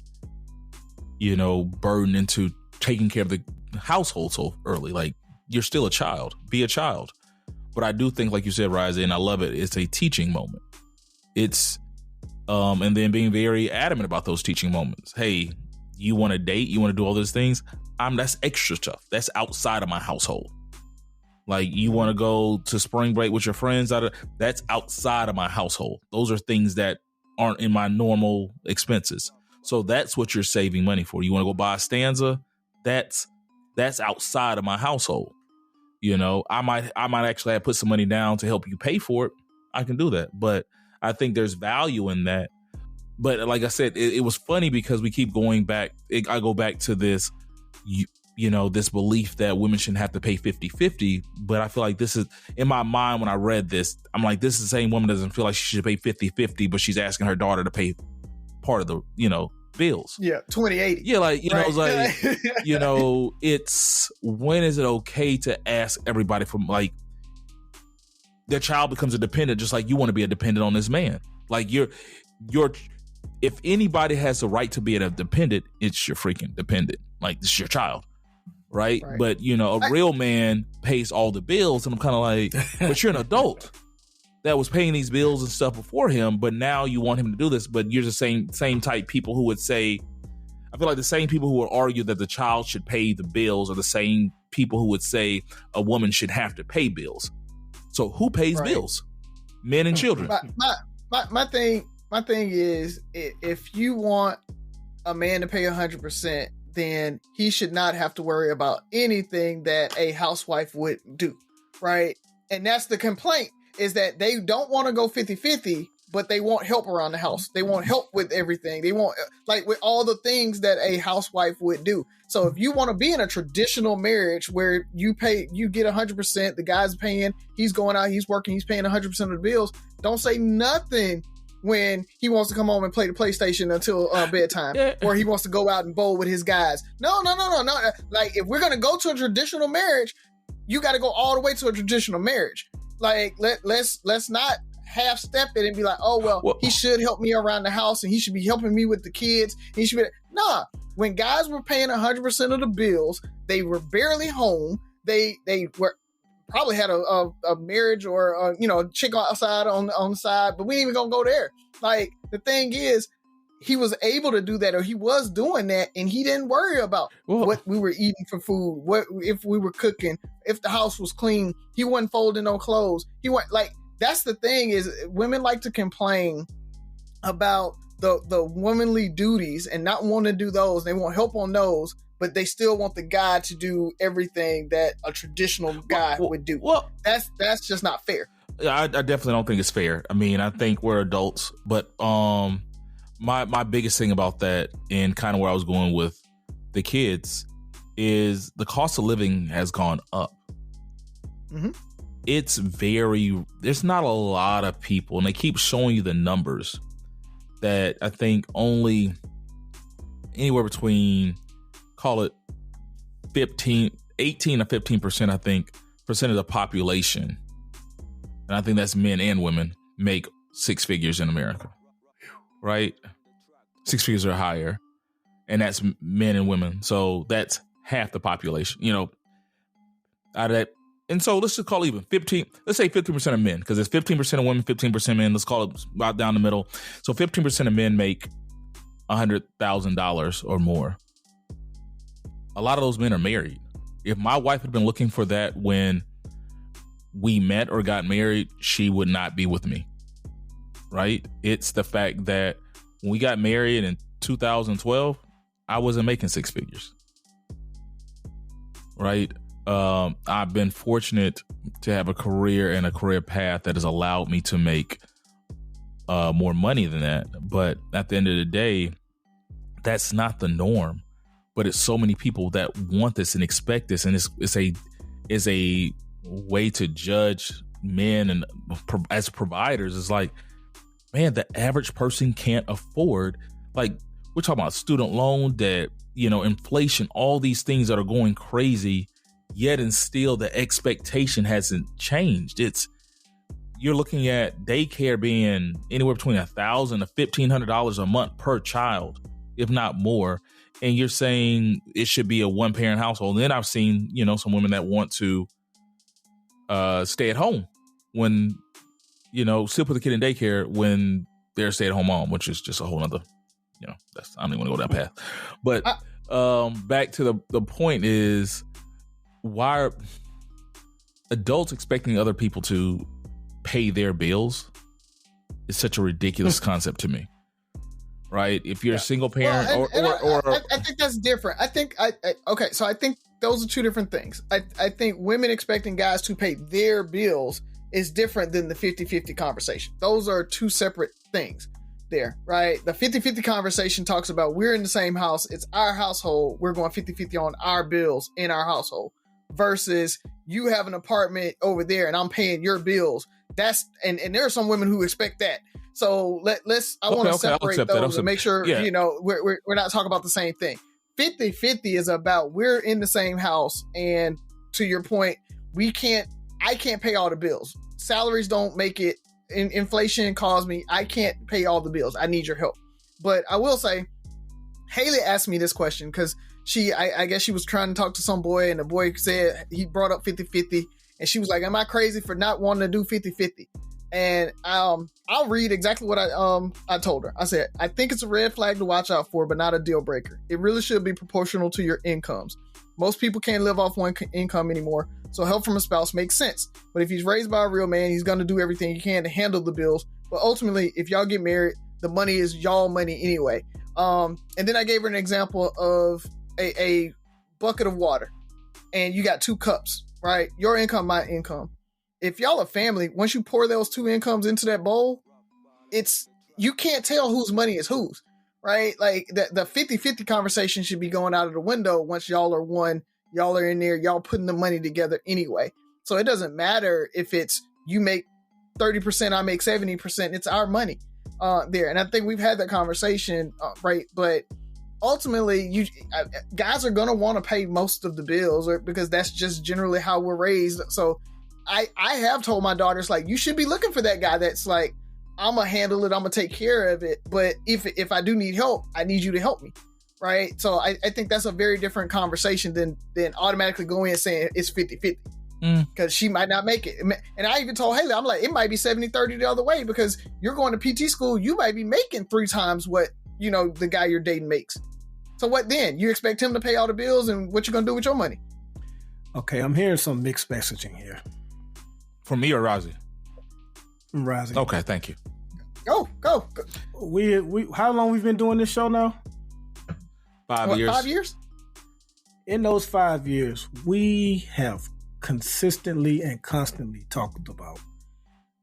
you know, burdened into taking care of the household so early. Like, you're still a child. Be a child. But I do think, like you said, Rizzy, and I love it, it's a teaching moment. It's, and then being very adamant about those teaching moments. Hey, you want to date? You want to do all those things? That's extra stuff. That's outside of my household. Like, you want to go to spring break with your friends? That's outside of my household. Those are things that aren't in my normal expenses. So that's what you're saving money for. You want to go buy a stanza? That's outside of my household. You know, I might actually have put some money down to help you pay for it. I can do that. But I think there's value in that. But like I said, it was funny because we keep going back. I go back to this, you know, this belief that women shouldn't have to pay 50-50. But I feel like this is, in my mind when I read this, I'm like, this is the same woman doesn't feel like she should pay 50-50, but she's asking her daughter to pay part of the, you know, bills. Yeah, 20/80. Yeah, like, you know, it's like, you know, it's, when is it okay to ask everybody for, like, their child becomes a dependent, just like you want to be a dependent on this man. Like, you're if anybody has the right to be a dependent, it's your freaking dependent. Like, this is your child, right? But, you know, a real man pays all the bills, and I'm kind of like, but you're an adult that was paying these bills and stuff before him, but now you want him to do this. But you're the same type people who would say, I feel like the same people who would argue that the child should pay the bills are the same people who would say a woman should have to pay bills. So who pays bills? Men and children. My thing is, if you want a man to pay 100%, then he should not have to worry about anything that a housewife would do, right? And that's the complaint, is that they don't want to go 50-50, but they want help around the house. They want help with everything. They want, like, with all the things that a housewife would do. So if you want to be in a traditional marriage where you get 100%, the guy's paying, he's going out, he's working, he's paying 100% of the bills, don't say nothing when he wants to come home and play the PlayStation until bedtime, or he wants to go out and bowl with his guys. No. Like, if we're going to go to a traditional marriage, you got to go all the way to a traditional marriage. Like, let's not half step it and be like, oh, well, he should help me around the house and he should be helping me with the kids. He should be, nah. When guys were paying 100% of the bills, they were barely home. They were probably had a marriage or a chick outside on the side, but we ain't even gonna go there. Like, the thing is, he was able to do that, or he was doing that, and he didn't worry about what we were eating for food, what if we were cooking, if the house was clean. He wasn't folding no clothes. He went, like, that's the thing, is women like to complain about the womanly duties and not want to do those. They want help on those, but they still want the guy to do everything that a traditional guy would do. Well, that's just not fair. I definitely don't think it's fair. I mean, I think we're adults, but my biggest thing about that, and kind of where I was going with the kids, is the cost of living has gone up. Mm-hmm. There's not a lot of people, and they keep showing you the numbers, that I think only anywhere between, call it 18 to 15%, I think, percent of the population, and I think that's men and women, make six figures in America, right? Six figures or higher, and that's men and women. So that's half the population, out of that. And so let's just call it even 15. Let's say 15% of men, because it's 15% of women, 15% men. Let's call it about down the middle. So 15% of men make $100,000 or more. A lot of those men are married. If my wife had been looking for that when we met or got married, she would not be with me, right? It's the fact that when we got married in 2012, I wasn't making six figures, right? I've been fortunate to have a career and a career path that has allowed me to make more money than that. But at the end of the day, that's not the norm. But it's so many people that want this and expect this, and it's a way to judge men and as providers. It's like, man, the average person can't afford, like, we're talking about student loan debt, inflation, all these things that are going crazy, yet and still the expectation hasn't changed. You're looking at daycare being anywhere between $1,000 to $1,500 a month per child, if not more. And you're saying it should be a one-parent household. And then I've seen, some women that want to stay at home when, still put the kid in daycare when they're a stay-at-home mom, which is just a whole nother, I don't even want to go that path. But back to the point is, why are adults expecting other people to pay their bills? Is such a ridiculous concept to me. Right? If you're a single parent, I think that's different. I think so I think those are two different things. I think women expecting guys to pay their bills is different than the 50-50 conversation. Those are two separate things there, right? The 50-50 conversation talks about we're in the same house, it's our household, we're going 50-50 on our bills in our household, versus you have an apartment over there and I'm paying your bills. That's and there are some women who expect that. So I want to separate those and make sure, we're not talking about the same thing. 50-50 is about we're in the same house. And to your point, I can't pay all the bills. Salaries don't make it. Inflation caused me. I can't pay all the bills. I need your help. But I will say, Haley asked me this question because I guess she was trying to talk to some boy, and the boy said he brought up 50-50. And she was like, am I crazy for not wanting to do 50-50? And I'll read exactly what I told her. I said, I think it's a red flag to watch out for, but not a deal breaker. It really should be proportional to your incomes. Most people can't live off one income anymore, so help from a spouse makes sense. But if he's raised by a real man, he's going to do everything he can to handle the bills. But ultimately, if y'all get married, the money is y'all money anyway. And then I gave her an example of a bucket of water, and you got 2 cups, right? Your income, my income. If y'all are family, once you pour those 2 incomes into that bowl, you can't tell whose money is whose, right? Like the 50-50 conversation should be going out of the window once y'all are one, y'all are in there, y'all putting the money together anyway. So it doesn't matter if it's you make 30%, I make 70%, it's our money there. And I think we've had that conversation, right? But ultimately, guys are going to want to pay most of the bills because that's just generally how we're raised. So I have told my daughters, like, you should be looking for that guy that's like, I'm going to handle it, I'm going to take care of it. But if I do need help, I need you to help me, right? So I think that's a very different conversation than automatically going and saying it's 50-50. Because she might not make it. And I even told Haley, I'm like, it might be 70-30 the other way because you're going to PT school, you might be making 3 times what, the guy you're dating makes. So what then? You expect him to pay all the bills, and what you going to do with your money? Okay, I'm hearing some mixed messaging here. From me or Razi? From Razi. Okay, thank you. Go. We how long we've been doing this show now? 5 years. 5 years? In those 5 years, we have consistently and constantly talked about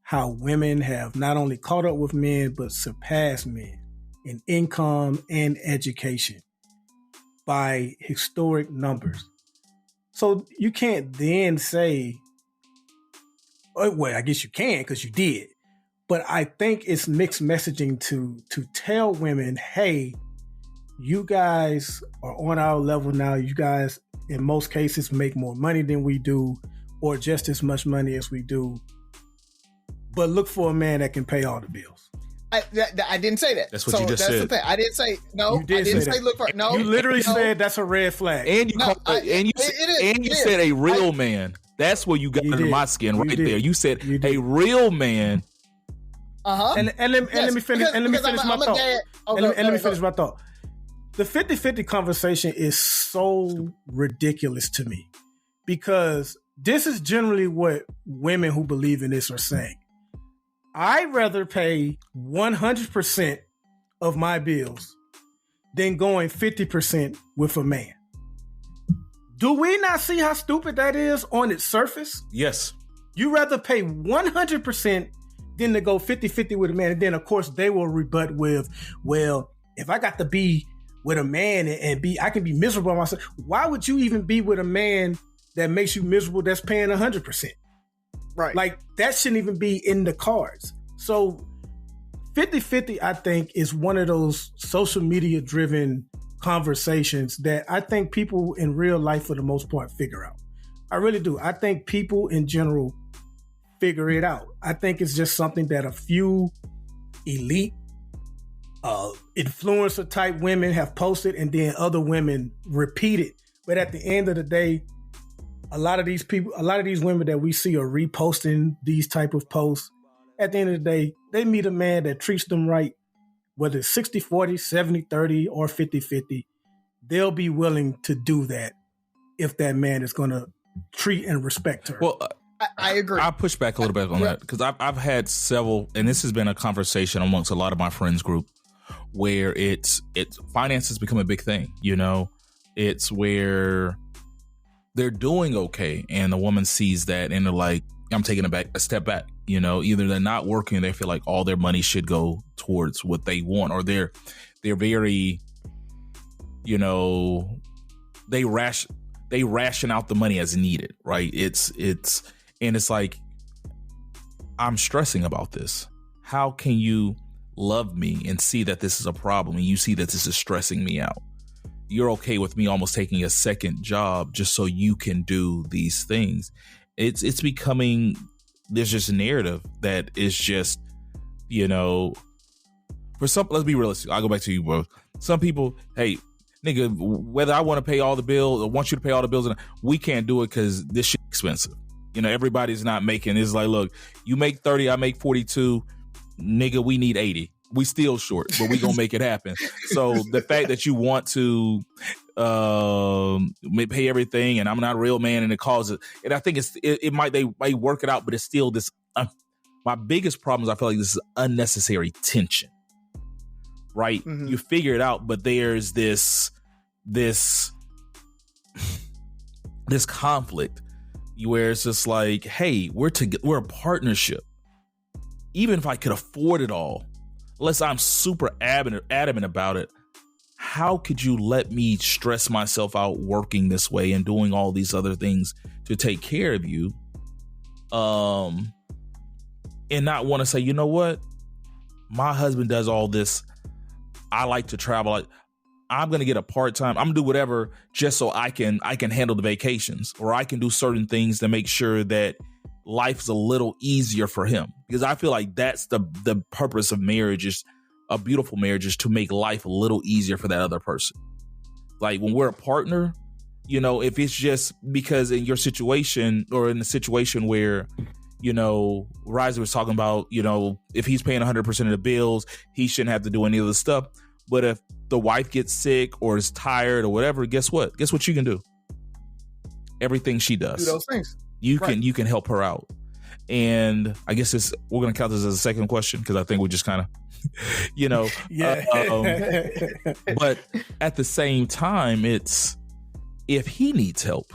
how women have not only caught up with men, but surpassed men in income and education by historic numbers. So you can't then say, well, I guess you can because you did. But I think it's mixed messaging to tell women, hey, you guys are on our level now. You guys, in most cases, make more money than we do, or just as much money as we do. But look for a man that can pay all the bills. I didn't say that. That's what you just said. That's the thing. I didn't say no. You did I didn't say say that. look for no. You literally said that's a red flag. And you said a real man. That's where you got under my skin right there. You said a real man. And let me finish. Let me finish my thought. The 50-50 conversation is so ridiculous to me because this is generally what women who believe in this are saying. I'd rather pay 100% of my bills than going 50% with a man. Do we not see how stupid that is on its surface? Yes. You rather pay 100% than to go 50-50 with a man. And then, of course, they will rebut with, well, if I got to be with a man and I can be miserable myself, why would you even be with a man that makes you miserable that's paying 100%? Right. Like, that shouldn't even be in the cards. So 50-50, I think, is one of those social media driven conversations that I think people in real life, for the most part, figure out. I really do. I think people in general figure it out. I think it's just something that a few elite influencer type women have posted and then other women repeat it. But at the end of the day, a lot of these women that we see are reposting these type of posts. At the end of the day, they meet a man that treats them right, whether it's 60-40, 70-30, or 50-50. They'll be willing to do that if that man is going to treat and respect her. Well, I agree. I'll push back a little bit on that because I've had several, and this has been a conversation amongst a lot of my friends group where it's finances become a big thing. It's where they're doing okay, and the woman sees that, and they're like, "I'm taking a step back." Either they're not working, they feel like all their money should go towards what they want, or they're very, they ration out the money as needed, right? It's like, I'm stressing about this. How can you love me and see that this is a problem and you see that this is stressing me out? You're okay with me almost taking a second job just so you can do these things. It's becoming, there's just a narrative that is just, for some, let's be realistic. I'll go back to you, bro. Some people, hey, nigga, whether I want to pay all the bills or want you to pay all the bills, we can't do it because this shit expensive. You know, everybody's not making. It's like, look, you make 30, I make 42. Nigga, we need 80. We still short, but we gonna make it happen. So the fact that you want to pay everything, and I'm not a real man, and it causes, and I think they might work it out, but it's still this. My biggest problem is I feel like this is unnecessary tension, right? Mm-hmm. You figure it out, but there's this conflict where it's just like, hey, we're a partnership. Even if I could afford it all, unless I'm super adamant about it, how could you let me stress myself out working this way and doing all these other things to take care of you? And not want to say, you know what? My husband does all this. I like to travel. I'm going to get a part-time. I'm going to do whatever just so I can handle the vacations, or I can do certain things to make sure that life's a little easier for him. Because I feel like that's the purpose of marriage, is a beautiful marriage, is to make life a little easier for that other person. Like when we're a partner, you know, if it's just because in your situation, or in the situation where, you know, Riser was talking about, you know, if he's paying 100% of the bills, he shouldn't have to do any of the stuff. But if the wife gets sick or is tired or whatever, guess what? Guess what you can do? Everything she does. Do those things. You can help her out. And I guess we're going to count this as a second question, because I think we just kind of, you know, yeah. But at the same time, it's if he needs help.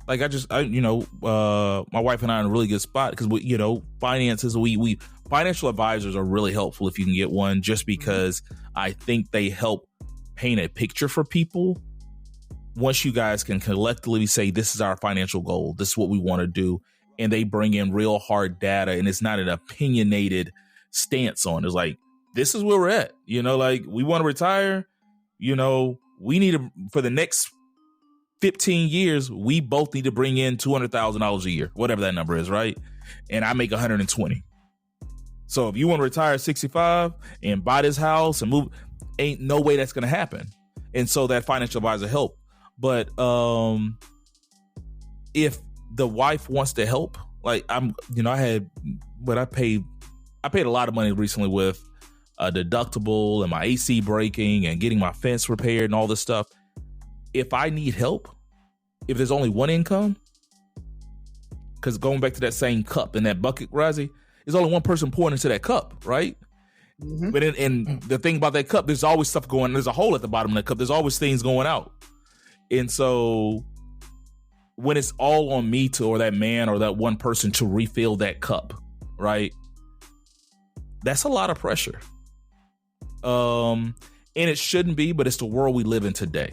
Like my wife and I are in a really good spot because we, you know, finances, we financial advisors are really helpful if you can get one, just because I think they help paint a picture for people. Once you guys can collectively say, this is our financial goal, this is what we want to do, and they bring in real hard data, and it's not an opinionated stance on it. It's like, this is where we're at. You know, like, we want to retire. You know, we need to, for the next 15 years, we both need to bring in $200,000 a year, whatever that number is, right? And I make 120. So if you want to retire at 65 and buy this house and move, ain't no way that's going to happen. And so that financial advisor help. But if the wife wants to help, like I paid a lot of money recently with a deductible and my AC breaking and getting my fence repaired and all this stuff. If I need help, if there's only one income, because going back to that same cup in that bucket, Razi, there's only one person pouring into that cup, right? Mm-hmm. But and the thing about that cup, there's always stuff going. There's a hole at the bottom of the cup. There's always things going out. And so when it's all on me or that man or that one person to refill that cup, right? That's a lot of pressure. And it shouldn't be, but it's the world we live in today.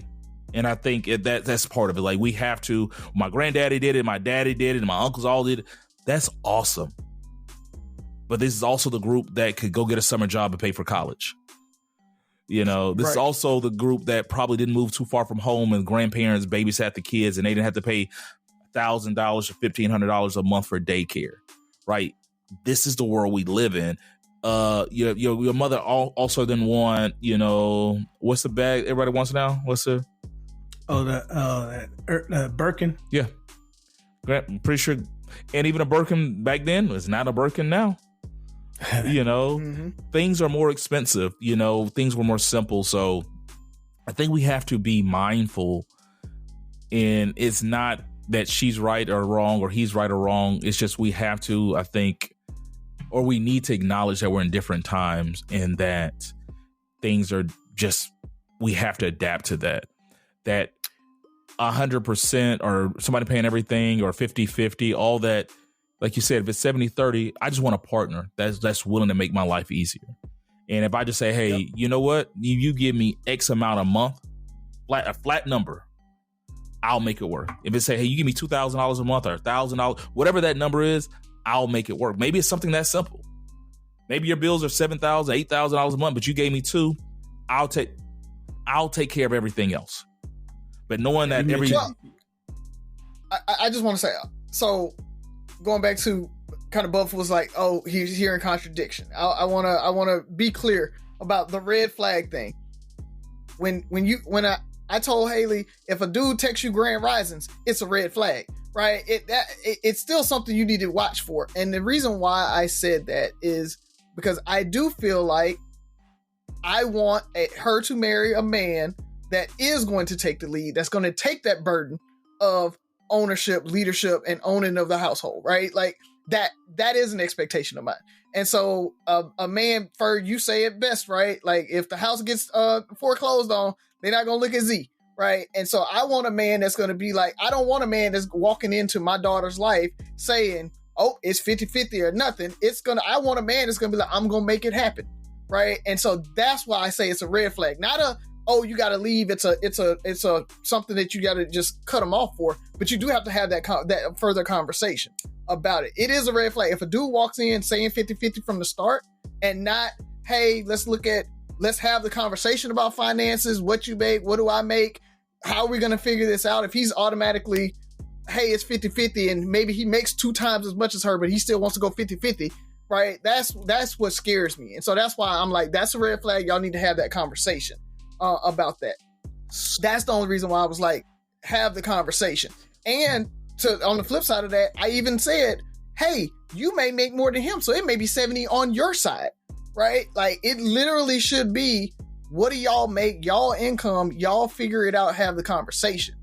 And I think that's part of it. Like, we have to, my granddaddy did it, my daddy did it, and my uncles all did it. That's awesome. But this is also the group that could go get a summer job and pay for college. You know, this is also the group that probably didn't move too far from home and grandparents babysat the kids and they didn't have to pay $1,000 or $1,500 a month for daycare, right? This is the world we live in. Your mother also didn't want, you know, what's the bag everybody wants now? What's the... Oh, the Birkin? Yeah. I'm pretty sure. And even a Birkin back then was not a Birkin now. You know, things are more expensive. You know, things were more simple. So I think we have to be mindful. And it's not that she's right or wrong or he's right or wrong. It's just we have to, I think, or we need to acknowledge that we're in different times and that things are just, we have to adapt to that. That 100% or somebody paying everything or 50-50, all that, like you said, if it's 70-30, I just want a partner that's willing to make my life easier. And if I just say, hey, you know what, you give me X amount a month, a flat number, I'll make it work. If it say, hey, you give me $2,000 a month or $1,000, whatever that number is, I'll make it work. Maybe it's something that simple. Maybe your bills are $7,000, $8,000 a month, but you gave me $2,000. I'll take care of everything else. But knowing that I just want to say, so going back to kind of Buff was like, oh, he's hearing contradiction. I want to be clear about the red flag thing. When I told Haley, if a dude texts you Grand Risings, it's a red flag, right? It's still something you need to watch for. And the reason why I said that is because I do feel like I want her to marry a man that is going to take the lead, that's going to take that burden of ownership, leadership, and owning of the household, right? Like that is an expectation of mine. And so a man, you say it best, right? Like if the house gets foreclosed on, they're not going to look at Z, right? And so I want a man that's going to be like, I don't want a man that's walking into my daughter's life saying, oh, it's 50-50 or nothing. I want a man that's going to be like, I'm going to make it happen, right? And so that's why I say it's a red flag, not oh, you got to leave. It's a something that you got to just cut them off for, but you do have to have that further conversation about it. It is a red flag. If a dude walks in saying 50-50 from the start and not, hey, let's have the conversation about finances, what you make, what do I make, how are we going to figure this out? If he's automatically, hey, it's 50-50 and maybe he makes 2 times as much as her, but he still wants to go 50-50, right? That's what scares me. And so that's why I'm like, that's a red flag. Y'all need to have that conversation about that. That's the only reason why I was like, have the conversation. And on the flip side of that, I even said, hey, you may make more than him, so it may be 70 on your side, right? Like it literally should be, what do y'all make, y'all income, y'all figure it out, have the conversation.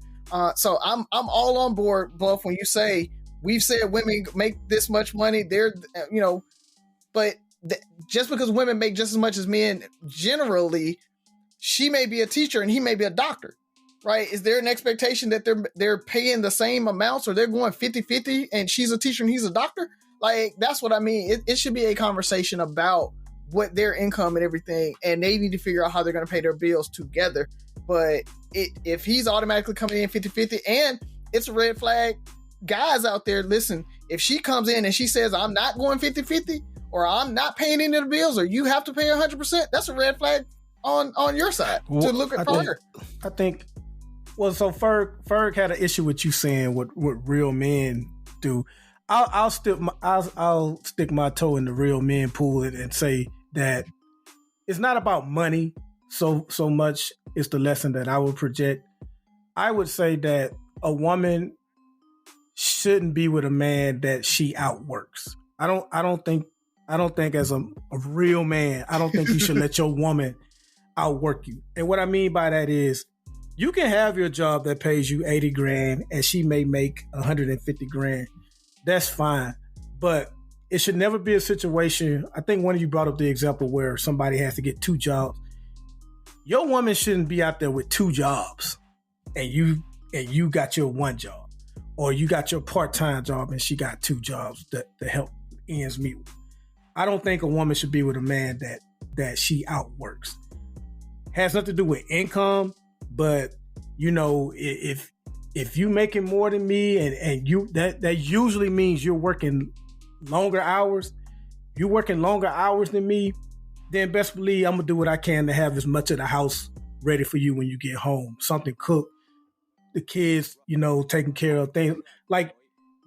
So I'm all on board, Buff, when you say, we've said women make this much money, but just because women make just as much as men, generally, she may be a teacher and he may be a doctor, right? Is there an expectation that they're paying the same amounts, or they're going 50-50 and she's a teacher and he's a doctor? Like, that's what I mean. It should be a conversation about what their income and everything, and they need to figure out how they're going to pay their bills together. But if he's automatically coming in 50-50, and it's a red flag, guys out there, listen, if she comes in and she says, I'm not going 50-50, or I'm not paying any of the bills, or you have to pay 100%, that's a red flag on your side to look at her. I think, well, so Ferg had an issue with you saying what real men do. I'll stick my toe in the real men pool and say that it's not about money so much. It's the lesson that I would project. I would say that a woman shouldn't be with a man that she outworks. I don't think as a real man, I don't think you should let your woman outwork you. And what I mean by that is, you can have your job that pays you 80 grand and she may make 150 grand. That's fine. But it should never be a situation. I think one of you brought up the example where somebody has to get 2 jobs. Your woman shouldn't be out there with 2 jobs and you got your 1 job, or you got your part-time job and she got 2 jobs to help ends meet. I don't think a woman should be with a man that she outworks. Has nothing to do with income, but if you making more than me and you that usually means you're working longer hours. You working longer hours than me, then best believe I'm gonna do what I can to have as much of the house ready for you when you get home. Something cooked, the kids, taking care of things. Like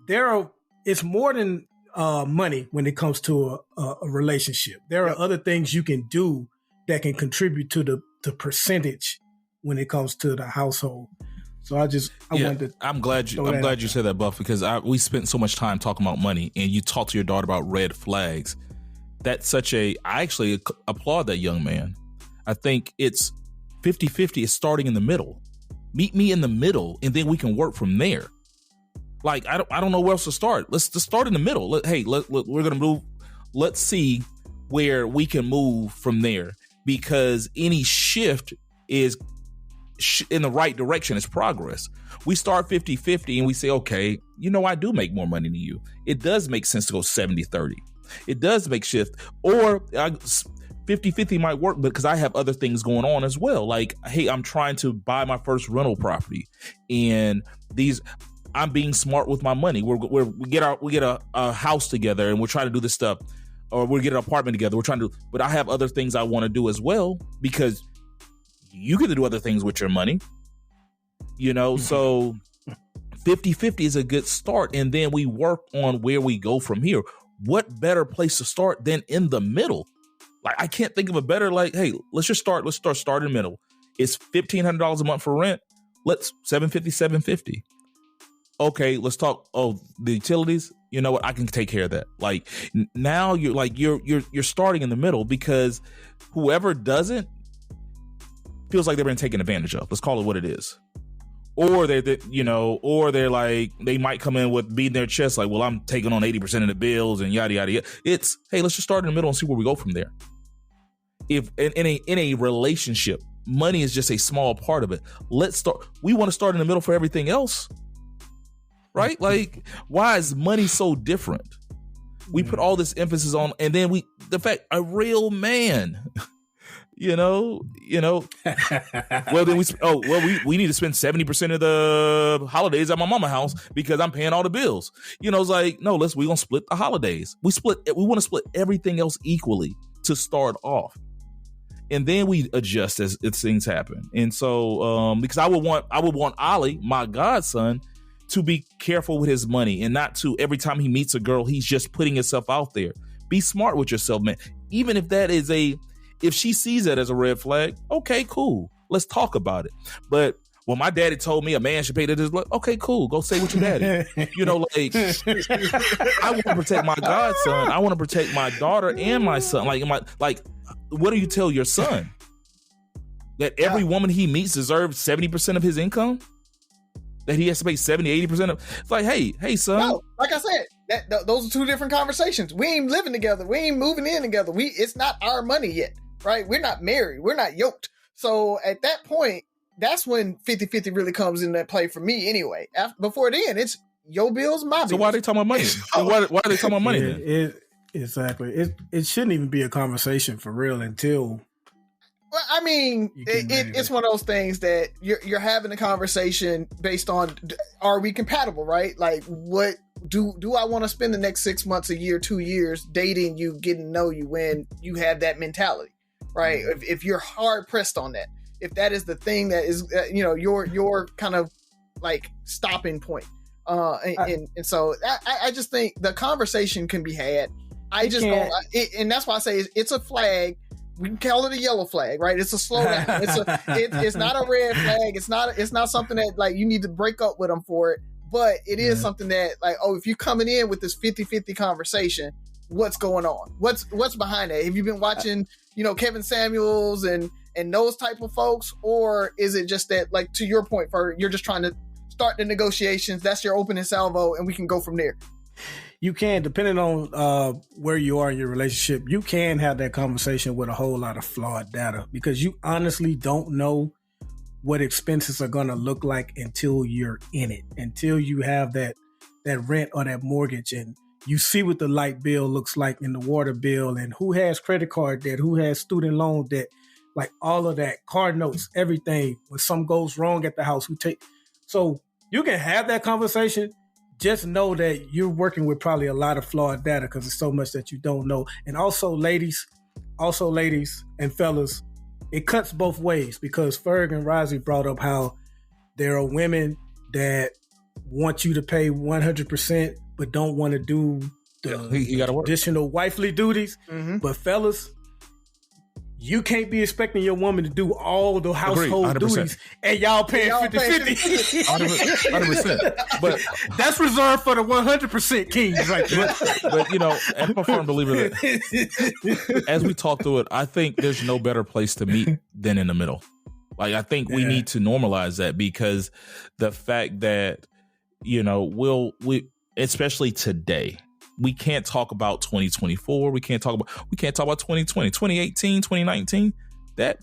it's more than money when it comes to a relationship. There are other things you can do that can contribute to the percentage when it comes to the household. So I'm glad you said that, Buff, because we spent so much time talking about money, and you talk to your daughter about red flags. That's I actually applaud that young man. I think it's 50-50 is starting in the middle. Meet me in the middle, and then we can work from there. Like, I don't know where else to start. Let's just start in the middle. We're going to move. Let's see where we can move from there, because any shift is in the right direction. It's progress. We start 50-50 and we say, okay, I do make more money than you. It does make sense to go 70-30. It does make shift. Or 50-50 might work because I have other things going on as well. Like, hey, I'm trying to buy my first rental property, and I'm being smart with my money. We get a house together and we're trying to do this stuff, or we get an apartment together. But I have other things I want to do as well, because you get to do other things with your money, so 50-50 is a good start. And then we work on where we go from here. What better place to start than in the middle? Like, I can't think of a better, hey, let's start in the middle. It's $1,500 a month for rent. Let's $750. okay, let's talk. Oh, the utilities. You know what? I can take care of that. Like now, you're starting in the middle because whoever doesn't feels like they've been taken advantage of. Let's call it what it is. Or they're like, they might come in with beating their chest like, well, I'm taking on 80% of the bills and yada yada yada. It's, hey, let's just start in the middle and see where we go from there. If in a relationship, money is just a small part of it. Let's start. We want to start in the middle for everything else, right? Like, why is money so different? We put all this emphasis on, and then the fact a real man. You know. Well, then we need to spend 70% of the holidays at my mama's house because I'm paying all the bills. It's like, no, we're gonna split the holidays. We want to split everything else equally to start off, and then we adjust as things happen. And so, because I would want Ollie, my godson, to be careful with his money and not to every time he meets a girl, he's just putting himself out there. Be smart with yourself, man. Even if that is if she sees that as a red flag, okay, cool. Let's talk about it. But when my daddy told me a man should pay this, okay, cool. Go say what your daddy. I want to protect my godson. I want to protect my daughter and my son. What do you tell your son? That every woman he meets deserves 70% of his income? That he has to pay 70, 80% of? It's like, hey, son. No, like I said, those are two different conversations. We ain't living together. We ain't moving in together. It's not our money yet. Right? We're not married. We're not yoked. So at that point, that's when 50-50 really comes into play for me anyway. Before then, it's your bills, my bills. So why are they talking about money? Why are they talking about money then? Exactly. It shouldn't even be a conversation for real until... Well, I mean, it's one of those things that you're having a conversation based on, are we compatible, right? Like, what do I want to spend the next 6 months, a year, 2 years dating you, getting to know you when you have that mentality? Right. If you're hard pressed on that, if that is the thing that is, your kind of like stopping point. And so I just think the conversation can be had. I just don't, and that's why I say it's a flag. We can call it a yellow flag, right? It's a slow down. It's not a red flag. It's not something that like you need to break up with them for it. But it is something that like, if you're coming in with this 50-50 conversation, what's going on? What's behind that? Have you been watching, Kevin Samuels and those type of folks? Or is it just that, like, to your point, you're just trying to start the negotiations, that's your opening salvo, and we can go from there? You can, depending on where you are in your relationship, you can have that conversation with a whole lot of flawed data because you honestly don't know what expenses are going to look like until you're in it, until you have that rent or that mortgage and you see what the light bill looks like and the water bill and who has credit card debt, who has student loan debt, like all of that, card notes, everything. When something goes wrong at the house, so you can have that conversation. Just know that you're working with probably a lot of flawed data because it's so much that you don't know. And also ladies and fellas, it cuts both ways because Ferg and Rozzy brought up how there are women that want you to pay 100% but don't want to do the traditional wifely duties. Mm-hmm. But fellas, you can't be expecting your woman to do all the household duties and y'all paying 50-50. 100%. But that's reserved for the 100% kings right there. But I'm a firm believer that as we talk through it, I think there's no better place to meet than in the middle. Like, I think we need to normalize that because the fact that, we especially today, we can't talk about 2024. We can't talk about 2020, 2018, 2019. That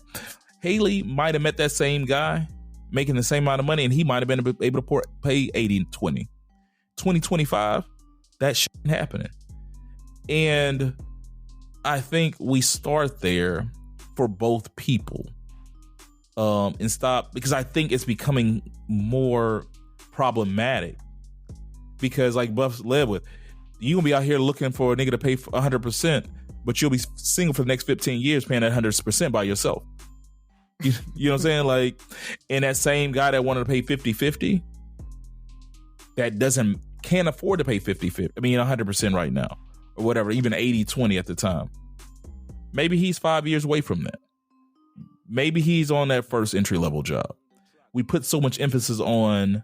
Haley might have met that same guy making the same amount of money and he might have been able to pay 80-20. 2025, that shit ain't happening. And I think we start there for both people. And stop, because I think it's becoming more problematic because like Buff's led with, you gonna be out here looking for a nigga to pay 100%, but you'll be single for the next 15 years paying that 100% by yourself. You know what I'm saying? Like, and that same guy that wanted to pay 50-50, that can't afford to pay 50-50. I mean, 100% right now or whatever, even 80-20 at the time. Maybe he's 5 years away from that. Maybe he's on that first entry level job. We put so much emphasis on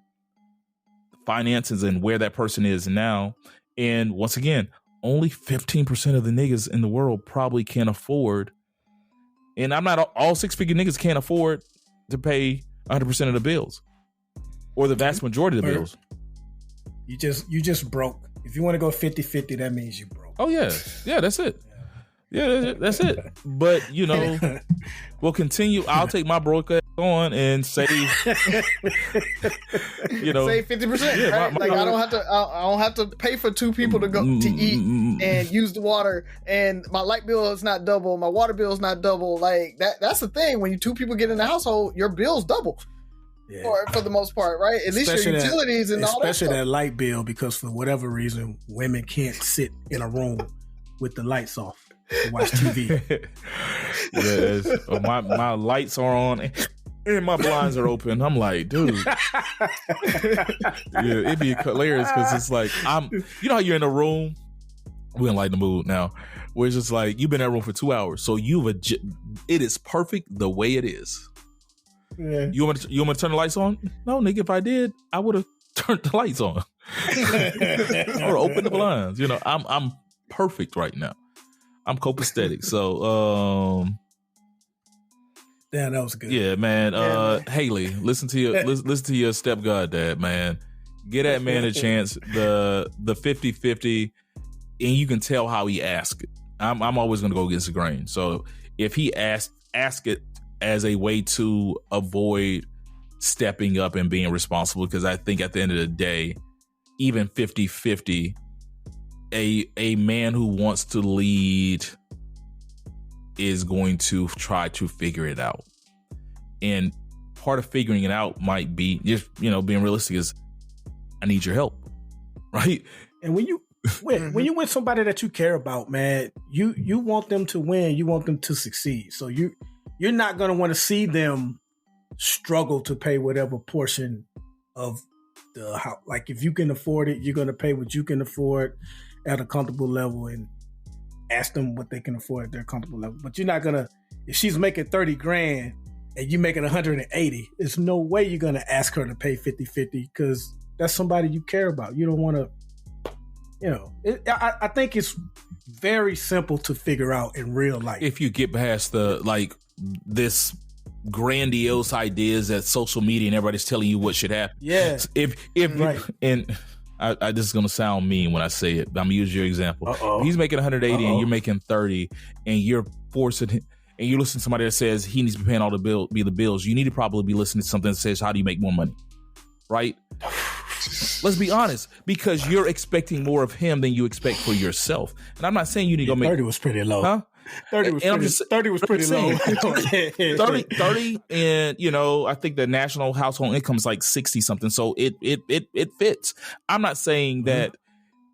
finances and where that person is now. And once again, only 15% of the niggas in the world probably can afford. And I'm not all 6-figure niggas can't afford to pay 100% of the bills or the vast majority of the bills. You just broke. If you want to go 50-50, that means you broke. Oh yeah. Yeah, that's it. Yeah, that's it. But, we'll continue. I'll take my broke ass on and say, say 50%. Yeah, right? I don't have to pay for two people to go to eat and use the water, and my light bill is not double, my water bill is not double. Like that's the thing. When two people get in the household, your bill's double. Yeah. For the most part, right? At least your utilities and all that. Especially that light bill, because for whatever reason, women can't sit in a room with the lights off to watch TV. My lights are on and my blinds are open. I'm like, dude. It'd be hilarious because it's like how you're in a room. We're in lighten the mood now. Where it's just like you've been in that room for 2 hours, so it is perfect the way it is. Yeah. You want me to turn the lights on? No, nigga. If I did, I would have turned the lights on or opened the blinds. I'm perfect right now. I'm copacetic. So, damn, that was good. Yeah, man. Haley, listen to your step goddad, man. Get that man a chance. The 50-50, and you can tell how he asked it. I'm always gonna go against the grain. So if he ask it as a way to avoid stepping up and being responsible, because I think at the end of the day, even 50-50, a man who wants to lead is going to try to figure it out. And part of figuring it out might be just, being realistic is, I need your help. Right? And when you with somebody that you care about, man, you want them to win, you want them to succeed. So you're not going to want to see them struggle to pay whatever portion of the house. Like if you can afford it, you're going to pay what you can afford at a comfortable level and ask them what they can afford at their comfortable level. But you're not going to, if she's making 30 grand and you making 180, there's no way you're going to ask her to pay 50-50 because that's somebody you care about. You don't want to, I think it's very simple to figure out in real life. If you get past this grandiose ideas that social media and everybody's telling you what should happen. Yeah. If right. And I this is gonna sound mean when I say it, but I'm gonna use your example. If he's making 180 and you're making 30, and you're forcing him, and you listen to somebody that says he needs to be paying all the bills, you need to probably be listening to something that says, how do you make more money? Right? Let's be honest, because you're expecting more of him than you expect for yourself. And I'm not saying you need to go make 30 was pretty low. Huh? 30 was pretty low. 30 and I think the national household income is like 60 something, so it fits. I'm not saying that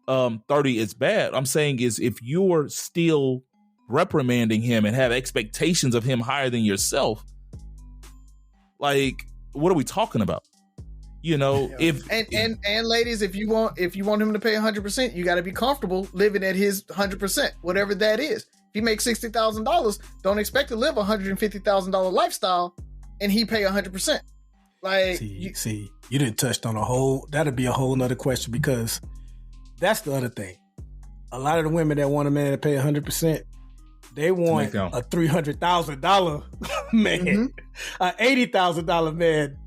30 is bad. I'm saying is if you're still reprimanding him and have expectations of him higher than yourself, like what are we talking about? If ladies, if you want him to pay 100%, you got to be comfortable living at his 100%, whatever that is. If he makes $60,000, don't expect to live a $150,000 lifestyle, and he pay 100%. Like, you didn't touch on that'd be a whole nother question, because that's the other thing. A lot of the women that want a man to pay 100%, they want a $300,000 man, an $80,000 man.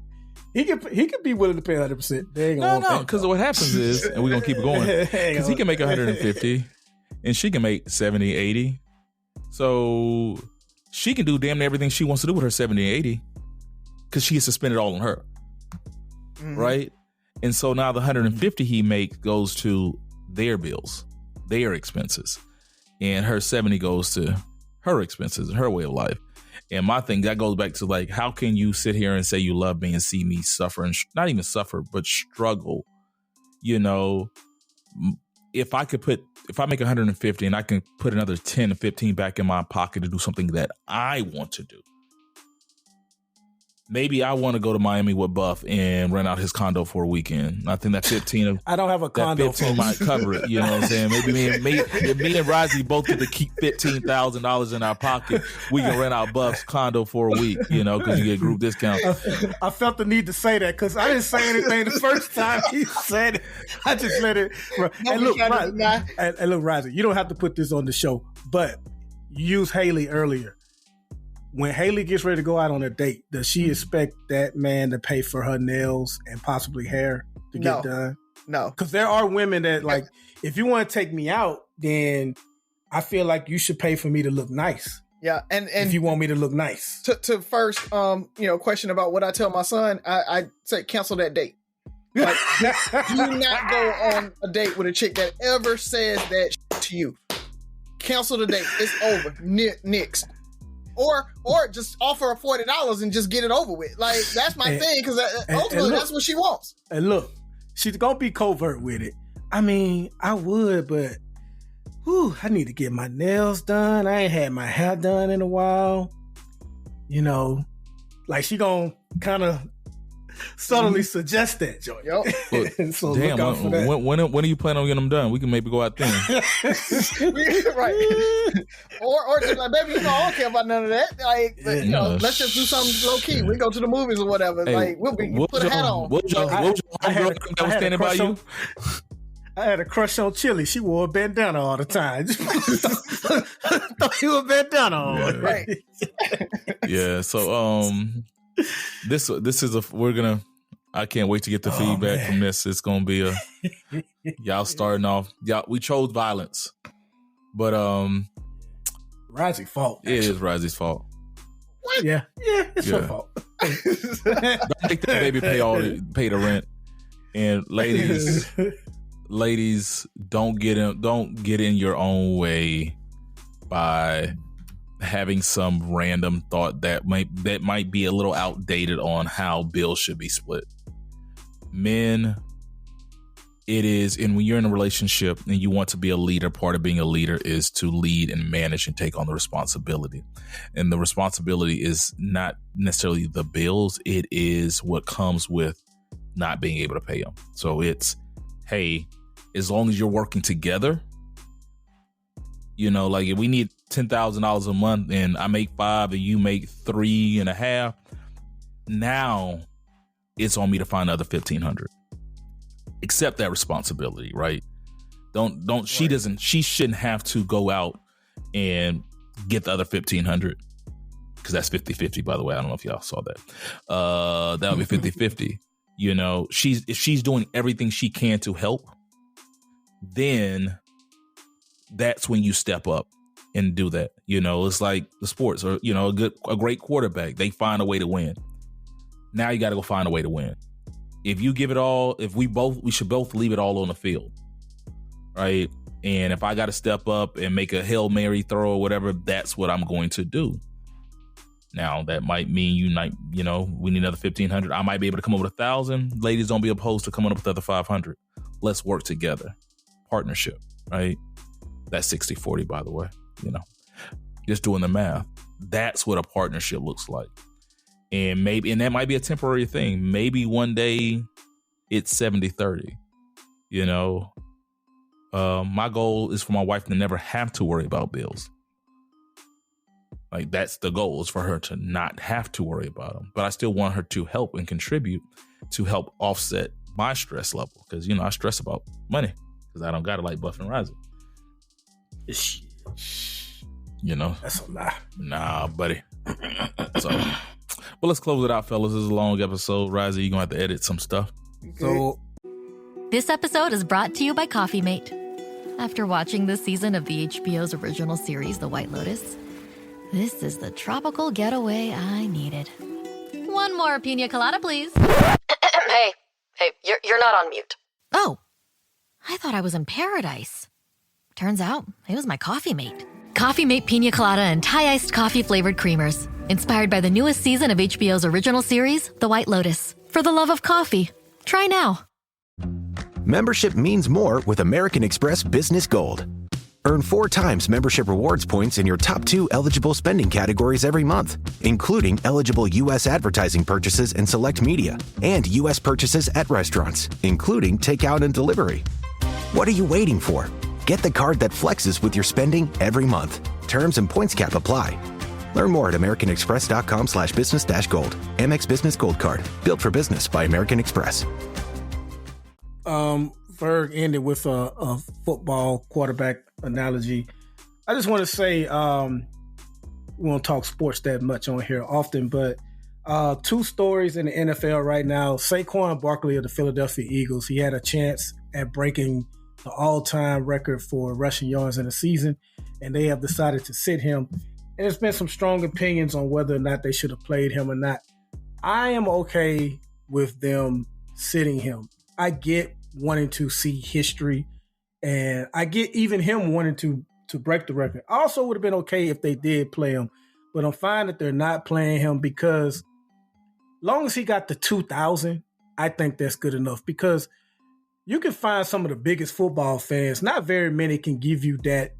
He could be willing to pay 100%. They ain't gonna no, because what happens is, and we're gonna keep it going, because he can make 150, and she can make 70, 80. So she can do damn near everything she wants to do with her 70 and 80, because she has to spend it all on her, right? And so now the 150 he makes goes to their bills, their expenses, and her 70 goes to her expenses and her way of life. And my thing, that goes back to like, how can you sit here and say you love me and see me suffer, and not even suffer, but struggle? If I make 150 and I can put another 10 to 15 back in my pocket to do something that I want to do, maybe I want to go to Miami with Buff and rent out his condo for a weekend. I think that 15. I don't have a condo. That 15 might cover it. You know what I'm saying? Maybe if me and Rozzy both get to keep $15,000 in our pocket, we can rent out Buff's condo for a week. You know, because you get group discount. I felt the need to say that because I didn't say anything the first time he said it. I just let it. And look, Rozzy, you don't have to put this on the show, but you used Haley earlier. When Haley gets ready to go out on a date, does she expect that man to pay for her nails and possibly hair to get done? No. Because there are women that, like, if you want to take me out, then I feel like you should pay for me to look nice. Yeah, and if you want me to look nice. To first, question about what I tell my son, I say cancel that date. Like, do not go on a date with a chick that ever says that to you. Cancel the date. It's over. Next. Or just offer her $40 and just get it over with. Like, that's my thing, because ultimately that's what she wants. And look, she's gonna be covert with it. I mean, I would, but I need to get my nails done. I ain't had my hair done in a while. You know, like she gonna kind of subtly suggest that, Joy. Yep. So damn, look out for that. When are you planning on getting them done? We can maybe go out then. Right. Or just like, baby, I don't care about none of that. Like, let's just do something low key. We go to the movies or whatever. Hey, like, we'll put a hat on. What was your homegirl that was standing by you? I had a crush on Chili. She wore a bandana all the time. Thought you were a bandana on. Right. Yeah. So this is I can't wait to get the feedback from this. It's gonna be y'all starting off. We chose violence, but Rozzy's fault. It is Rozzy's fault. What? Yeah, it's her fault. Don't make that baby pay the rent. And ladies, don't get in your own way by having some random thought that might be a little outdated on how bills should be split. Men, it is, and when you're in a relationship and you want to be a leader, part of being a leader is to lead and manage and take on the responsibility. And the responsibility is not necessarily the bills, it is what comes with not being able to pay them. So it's, hey, as long as you're working together, like if we need $10,000 a month and I make $5,000 and you make $3,500, now it's on me to find another $1,500. Accept that responsibility, right? She shouldn't have to go out and get the other $1,500, because that's 50-50, by the way. I don't know if y'all saw that. That would be 50-50. If she's doing everything she can to help, then that's when you step up and do that. It's like the sports, or a great quarterback, they find a way to win. Now you got to go find a way to win. If you give it all, we should both leave it all on the field, right? And if I got to step up and make a Hail Mary throw or whatever, that's what I'm going to do. Now that might mean we need another $1,500. I might be able to come up with $1,000. Ladies, don't be opposed to coming up with the other $500. Let's work together. Partnership, right? That's 60-40, by the way. Just doing the math. That's what a partnership looks like. And that might be a temporary thing. Maybe one day it's 70-30. My goal is for my wife to never have to worry about bills. Like, that's the goal, is for her to not have to worry about them. But I still want her to help and contribute to help offset my stress level. Because, I stress about money because I don't got it like Buff and Rozzy. That's a lie. Nah, buddy. But let's close it out, fellas. This is a long episode. Rozzy, you're going to have to edit some stuff. So, this episode is brought to you by Coffee Mate. After watching this season of the HBO's original series, The White Lotus, this is the tropical getaway I needed. One more pina colada, please. Hey, you're not on mute. Oh, I thought I was in paradise. Turns out it was my Coffee Mate. Coffee Mate pina colada and Thai iced coffee flavored creamers. Inspired by the newest season of HBO's original series, The White Lotus. For the love of coffee. Try now. Membership means more with American Express Business Gold. Earn 4 times membership rewards points in your top 2 eligible spending categories every month, including eligible U.S. advertising purchases and select media, and U.S. purchases at restaurants, including takeout and delivery. What are you waiting for? Get the card that flexes with your spending every month. Terms and points cap apply. Learn more at americanexpress.com/business-gold. Amex Business Gold Card. Built for business by American Express. Ferg ended with a football quarterback analogy. I just want to say, we won't talk sports that much on here often, but 2 stories in the NFL right now. Saquon Barkley of the Philadelphia Eagles, he had a chance at breaking the all-time record for rushing yards in a season, and they have decided to sit him. And there's been some strong opinions on whether or not they should have played him or not. I am okay with them sitting him. I get wanting to see history, and I get even him wanting to break the record. I also would have been okay if they did play him, but I'm fine that they're not playing him because long as he got the 2,000, I think that's good enough, because you can find some of the biggest football fans. Not very many can give you that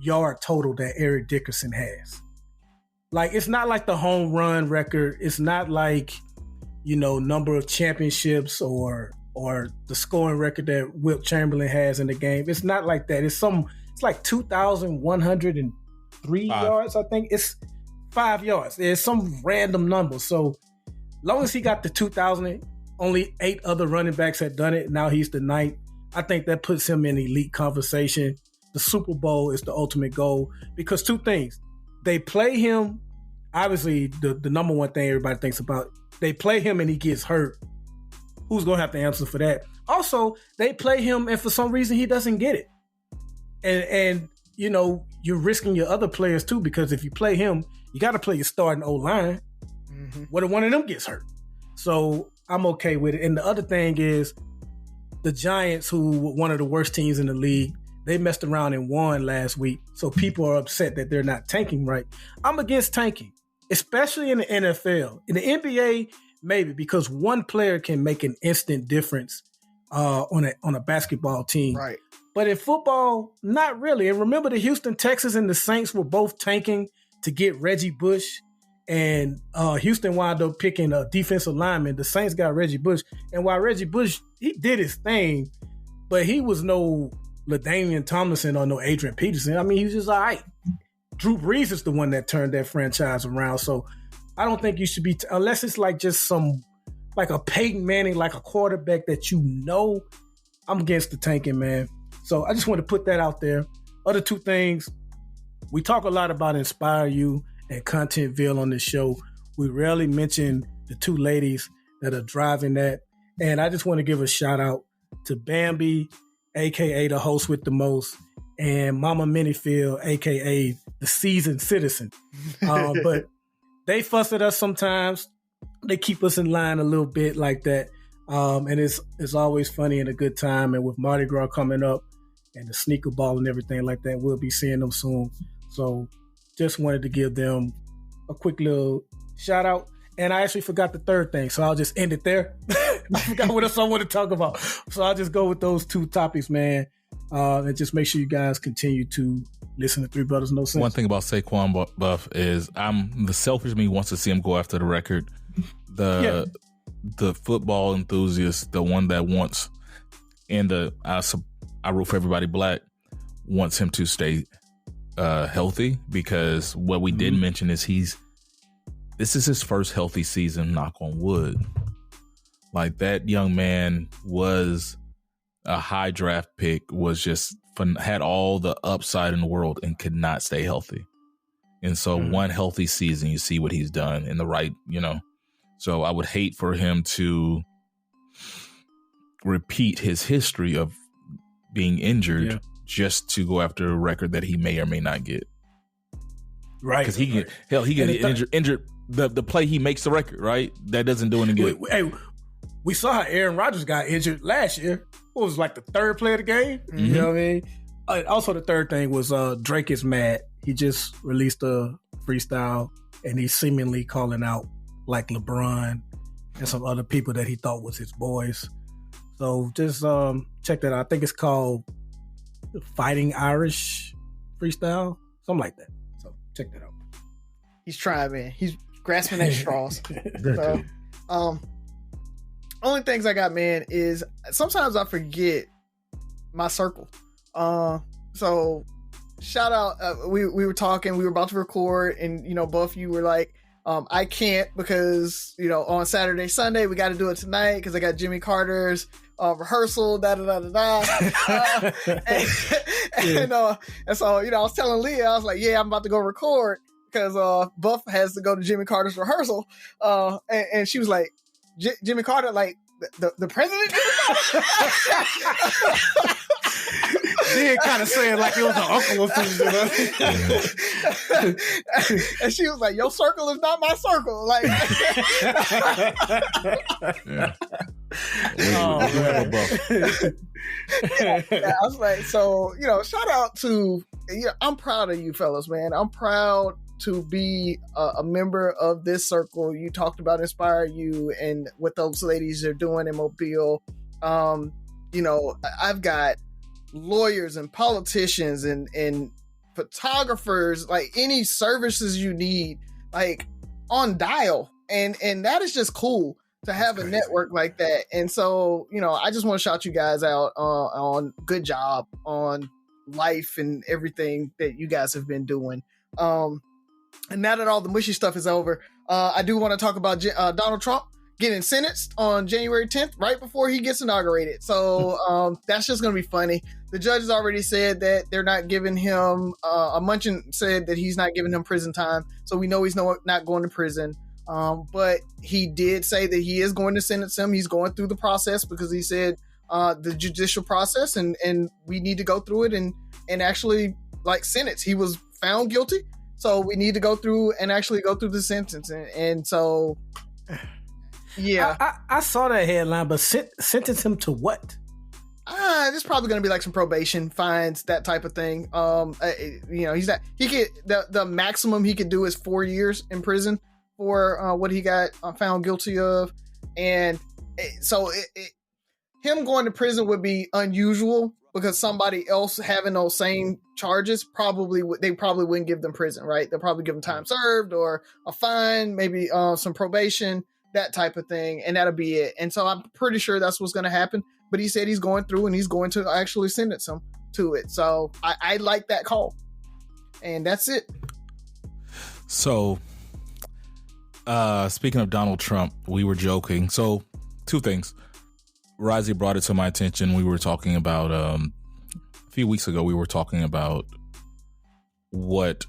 yard total that Eric Dickerson has. Like, it's not like the home run record. It's not like, number of championships or the scoring record that Wilt Chamberlain has in the game. It's not like that. It's like 2,103 yards, I think. It's 5 yards. It's some random number. So long as he got the 2,000, only 8 other running backs had done it. Now he's the 9th. I think that puts him in elite conversation. The Super Bowl is the ultimate goal, because 2 things. They play him. Obviously, the number one thing everybody thinks about, they play him and he gets hurt. Who's going to have to answer for that? Also, they play him and for some reason he doesn't get it. And you're risking your other players too, because if you play him, you got to play your starting O-line. Mm-hmm. What if one of them gets hurt? So I'm okay with it. And the other thing is the Giants, who were one of the worst teams in the league, they messed around and won last week. So people are upset that they're not tanking right. I'm against tanking, especially in the NFL. In the NBA, maybe, because one player can make an instant difference on a basketball team. Right. But in football, not really. And remember, the Houston Texans and the Saints were both tanking to get Reggie Bush. And Houston wound up picking a defensive lineman. The Saints got Reggie Bush. And while Reggie Bush, he did his thing, but he was no LaDainian Tomlinson or no Adrian Peterson. I mean, he was just all right. Drew Brees is the one that turned that franchise around. So I don't think you should be, unless it's like just like a Peyton Manning, like a quarterback that I'm against the tanking, man. So I just want to put that out there. Other 2 things, we talk a lot about Inspire You and Contentville on this show. We rarely mention the 2 ladies that are driving that. And I just want to give a shout out to Bambi, a.k.a. the host with the most, and Mama Minifield, a.k.a. the seasoned citizen. But they fuss at us sometimes. They keep us in line a little bit like that. And it's always funny and a good time. And with Mardi Gras coming up and the sneaker ball and everything like that, we'll be seeing them soon. So just wanted to give them a quick little shout out. And I actually forgot the 3rd thing, so I'll just end it there. I forgot what else I want to talk about. So I'll just go with those 2 topics, man. And just make sure you guys continue to listen to Three Brothers No Sense. One thing about Saquon Buff is the selfish me wants to see him go after the record. The football enthusiast, the one that wants, and I root for everybody black, wants him to stay healthy, because what we did mention is this is his first healthy season, knock on wood. Like, that young man was a high draft pick, was just had all the upside in the world and could not stay healthy. And so one healthy season, you see what he's done in the right, So I would hate for him to repeat his history of being injured just to go after a record that he may or may not get. Right. Because he get injured. The play he makes the record, right? That doesn't do any good. Hey, we saw how Aaron Rodgers got injured last year. What was like the 3rd play of the game? Mm-hmm. You know what I mean? Also, the 3rd thing was Drake is mad. He just released a freestyle and he's seemingly calling out like LeBron and some other people that he thought was his boys. So just check that out. I think it's called Fighting Irish freestyle, something like that. So check that out. He's trying, man. He's grasping at straws. So, only things I got, man, is sometimes I forget my circle. So shout out. We were talking. We were about to record, and Buff, you were like, I can't because on Saturday, Sunday we got to do it tonight because I got Jimmy Carter's rehearsal. And so I was telling Leah, I was like, yeah, I'm about to go record because Buff has to go to Jimmy Carter's rehearsal. And she was like, Jimmy Carter, like the president. Did kind of say it like it was an uncle or something. And she was like, your circle is not my circle. Like, Yeah. I was like, so, shout out to, I'm proud of you fellas, man. I'm proud to be a member of this circle. You talked about Inspire You and what those ladies are doing in Mobile. I've got lawyers and politicians and photographers, like any services you need, like on dial. And that is just cool to have a network like that. And so, I just want to shout you guys out on good job on life and everything that you guys have been doing. And now that all the mushy stuff is over, I do want to talk about Donald Trump getting sentenced on January 10th, right before he gets inaugurated. So that's just going to be funny. The judges already said that they're not giving him, Munchin said that he's not giving him prison time. So we know he's not going to prison. But he did say that he is going to sentence him. He's going through the process because he said the judicial process and we need to go through it and actually like sentence. He was found guilty. So we need to go through and actually go through the sentence. And so, yeah. I saw that headline, but sentence him to what? There's probably going to be like some probation, fines, that type of thing. The maximum he could do is 4 years in prison for what he got found guilty of. And him going to prison would be unusual because somebody else having those same charges they probably wouldn't give them prison, right? They'll probably give them time served or a fine, maybe some probation, that type of thing. And that'll be it. And so I'm pretty sure that's what's going to happen. But he said he's going through and he's going to actually sentence him to it. So I like that call. And that's it. So, speaking of Donald Trump, we were joking. So, two things. Razi brought it to my attention. We were talking about, a few weeks ago, we were talking about what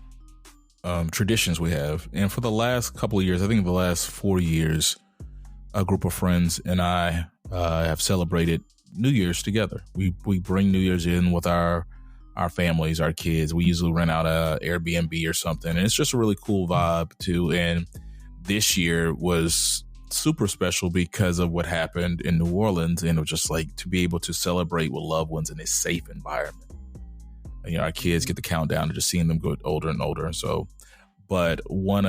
traditions we have. And for the last couple of years, I think the last 4 years, a group of friends and I have celebrated New Year's together. We bring New Year's in with our families, our kids. We usually rent out a Airbnb or something, and it's just a really cool vibe too. And this year was super special because of what happened in New Orleans, and it was just like to be able to celebrate with loved ones in a safe environment. Our kids get the countdown and just seeing them get older and older. So, but going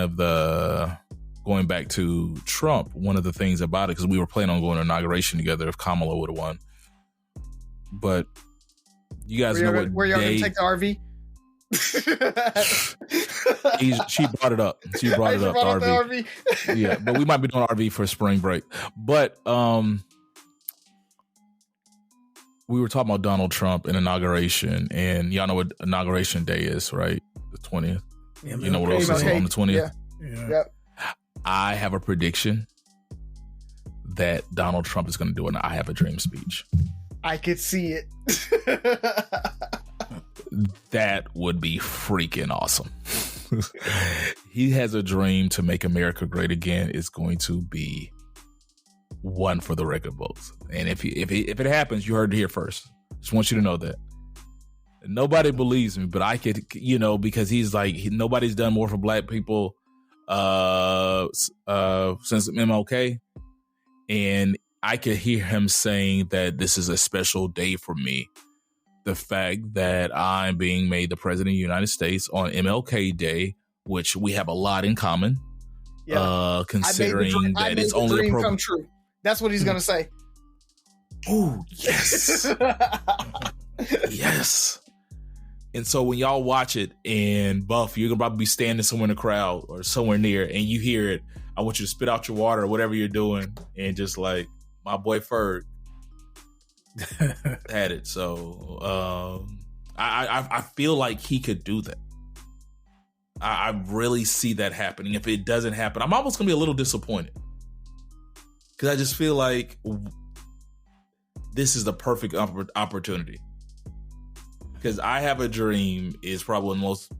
back to Trump, one of the things about it, because we were planning on going to inauguration together if Kamala would have won. But you guys know what where y'all gonna take the RV? She brought it up. The RV. Yeah, but we might be doing RV for spring break. But we were talking about Donald Trump and inauguration, and y'all know what inauguration day is, right? The 20th. Yeah, you know what else is on the 20th? Yeah. Yep. I have a prediction that Donald Trump is going to do an I Have a Dream speech. I could see it. That would be freaking awesome. He has a dream to make America great again. It's going to be one for the record books. And if it happens, you heard it here first. Just want you to know that. Nobody believes me, but I could, because he's like, nobody's done more for black people since MLK. And I could hear him saying that this is a special day for me. The fact that I'm being made the president of the United States on MLK Day, which we have a lot in common. Yeah. Considering that it's only dream come true. That's what he's gonna say. Oh yes, yes. And so when y'all watch it and Buff, you're going to probably be standing somewhere in the crowd or somewhere near and you hear it. I want you to spit out your water or whatever you're doing. And just like my boy Ferg had it. So I feel like he could do that. I really see that happening. If it doesn't happen, I'm almost going to be a little disappointed. Because I just feel like this is the perfect opportunity. Because I Have a Dream is probably the most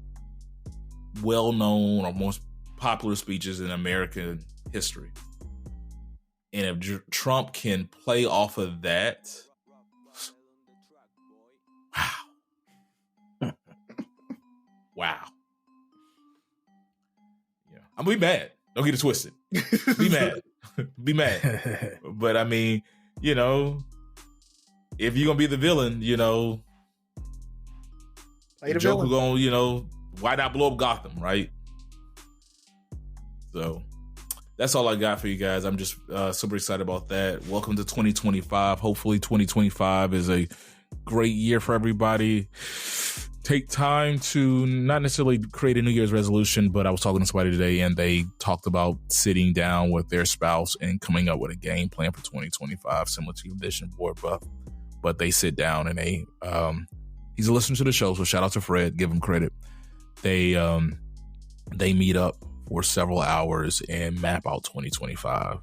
well-known or most popular speeches in American history. And if Trump can play off of that, wow. Yeah, I'm gonna be mad. Don't get it twisted. Be mad. Be mad. But I mean, you know, if you're gonna be the villain, you know, the Joker gonna, you know, why not blow up Gotham, right? So that's all I got for you guys. I'm just super excited about that. Welcome to 2025. Hopefully 2025 is a great year for everybody. Take time to not necessarily create a New Year's resolution, but I was talking to somebody today and they talked about sitting down with their spouse and coming up with a game plan for 2025, similar to your vision board, Buff. But they sit down and they, he's a listener to the show, so shout out to Fred, give him credit. They meet up for several hours and map out 2025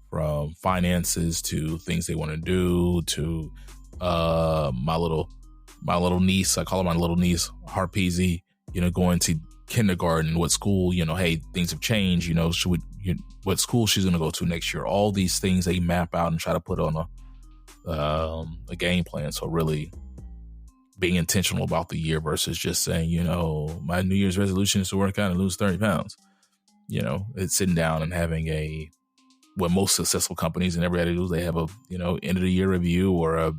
from finances to things they want to do to my little niece, I call her my little niece, Harpeasy, you know, going to kindergarten, what school, you know, hey, things have changed, you know, what school she's going to go to next year. All these things they map out and try to put on a game plan. So really being intentional about the year versus just saying, you know, my New Year's resolution is to work out and lose 30 pounds. You know, it's sitting down and having what most successful companies and everybody do, they have a, you know, end of the year review or a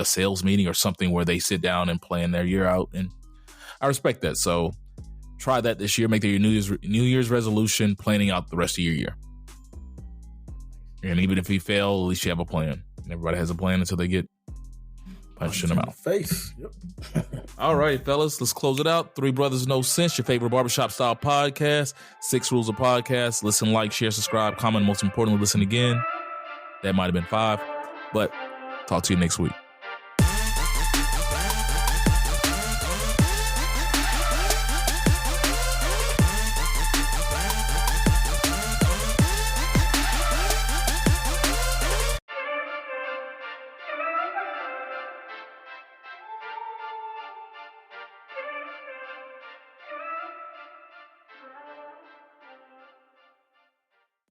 sales meeting or something where they sit down and plan their year out. And I respect that. So try that this year. Make that your New Year's resolution, planning out the rest of your year. And even if you fail, at least you have a plan. And everybody has a plan until they get punched in the mouth. Face. Yep. All right, fellas, let's close it out. Three Brothers No Sense, your favorite barbershop style podcast. 6 rules of podcast. Listen, like, share, subscribe, comment. Most importantly, listen again. That might have been 5, but talk to you next week.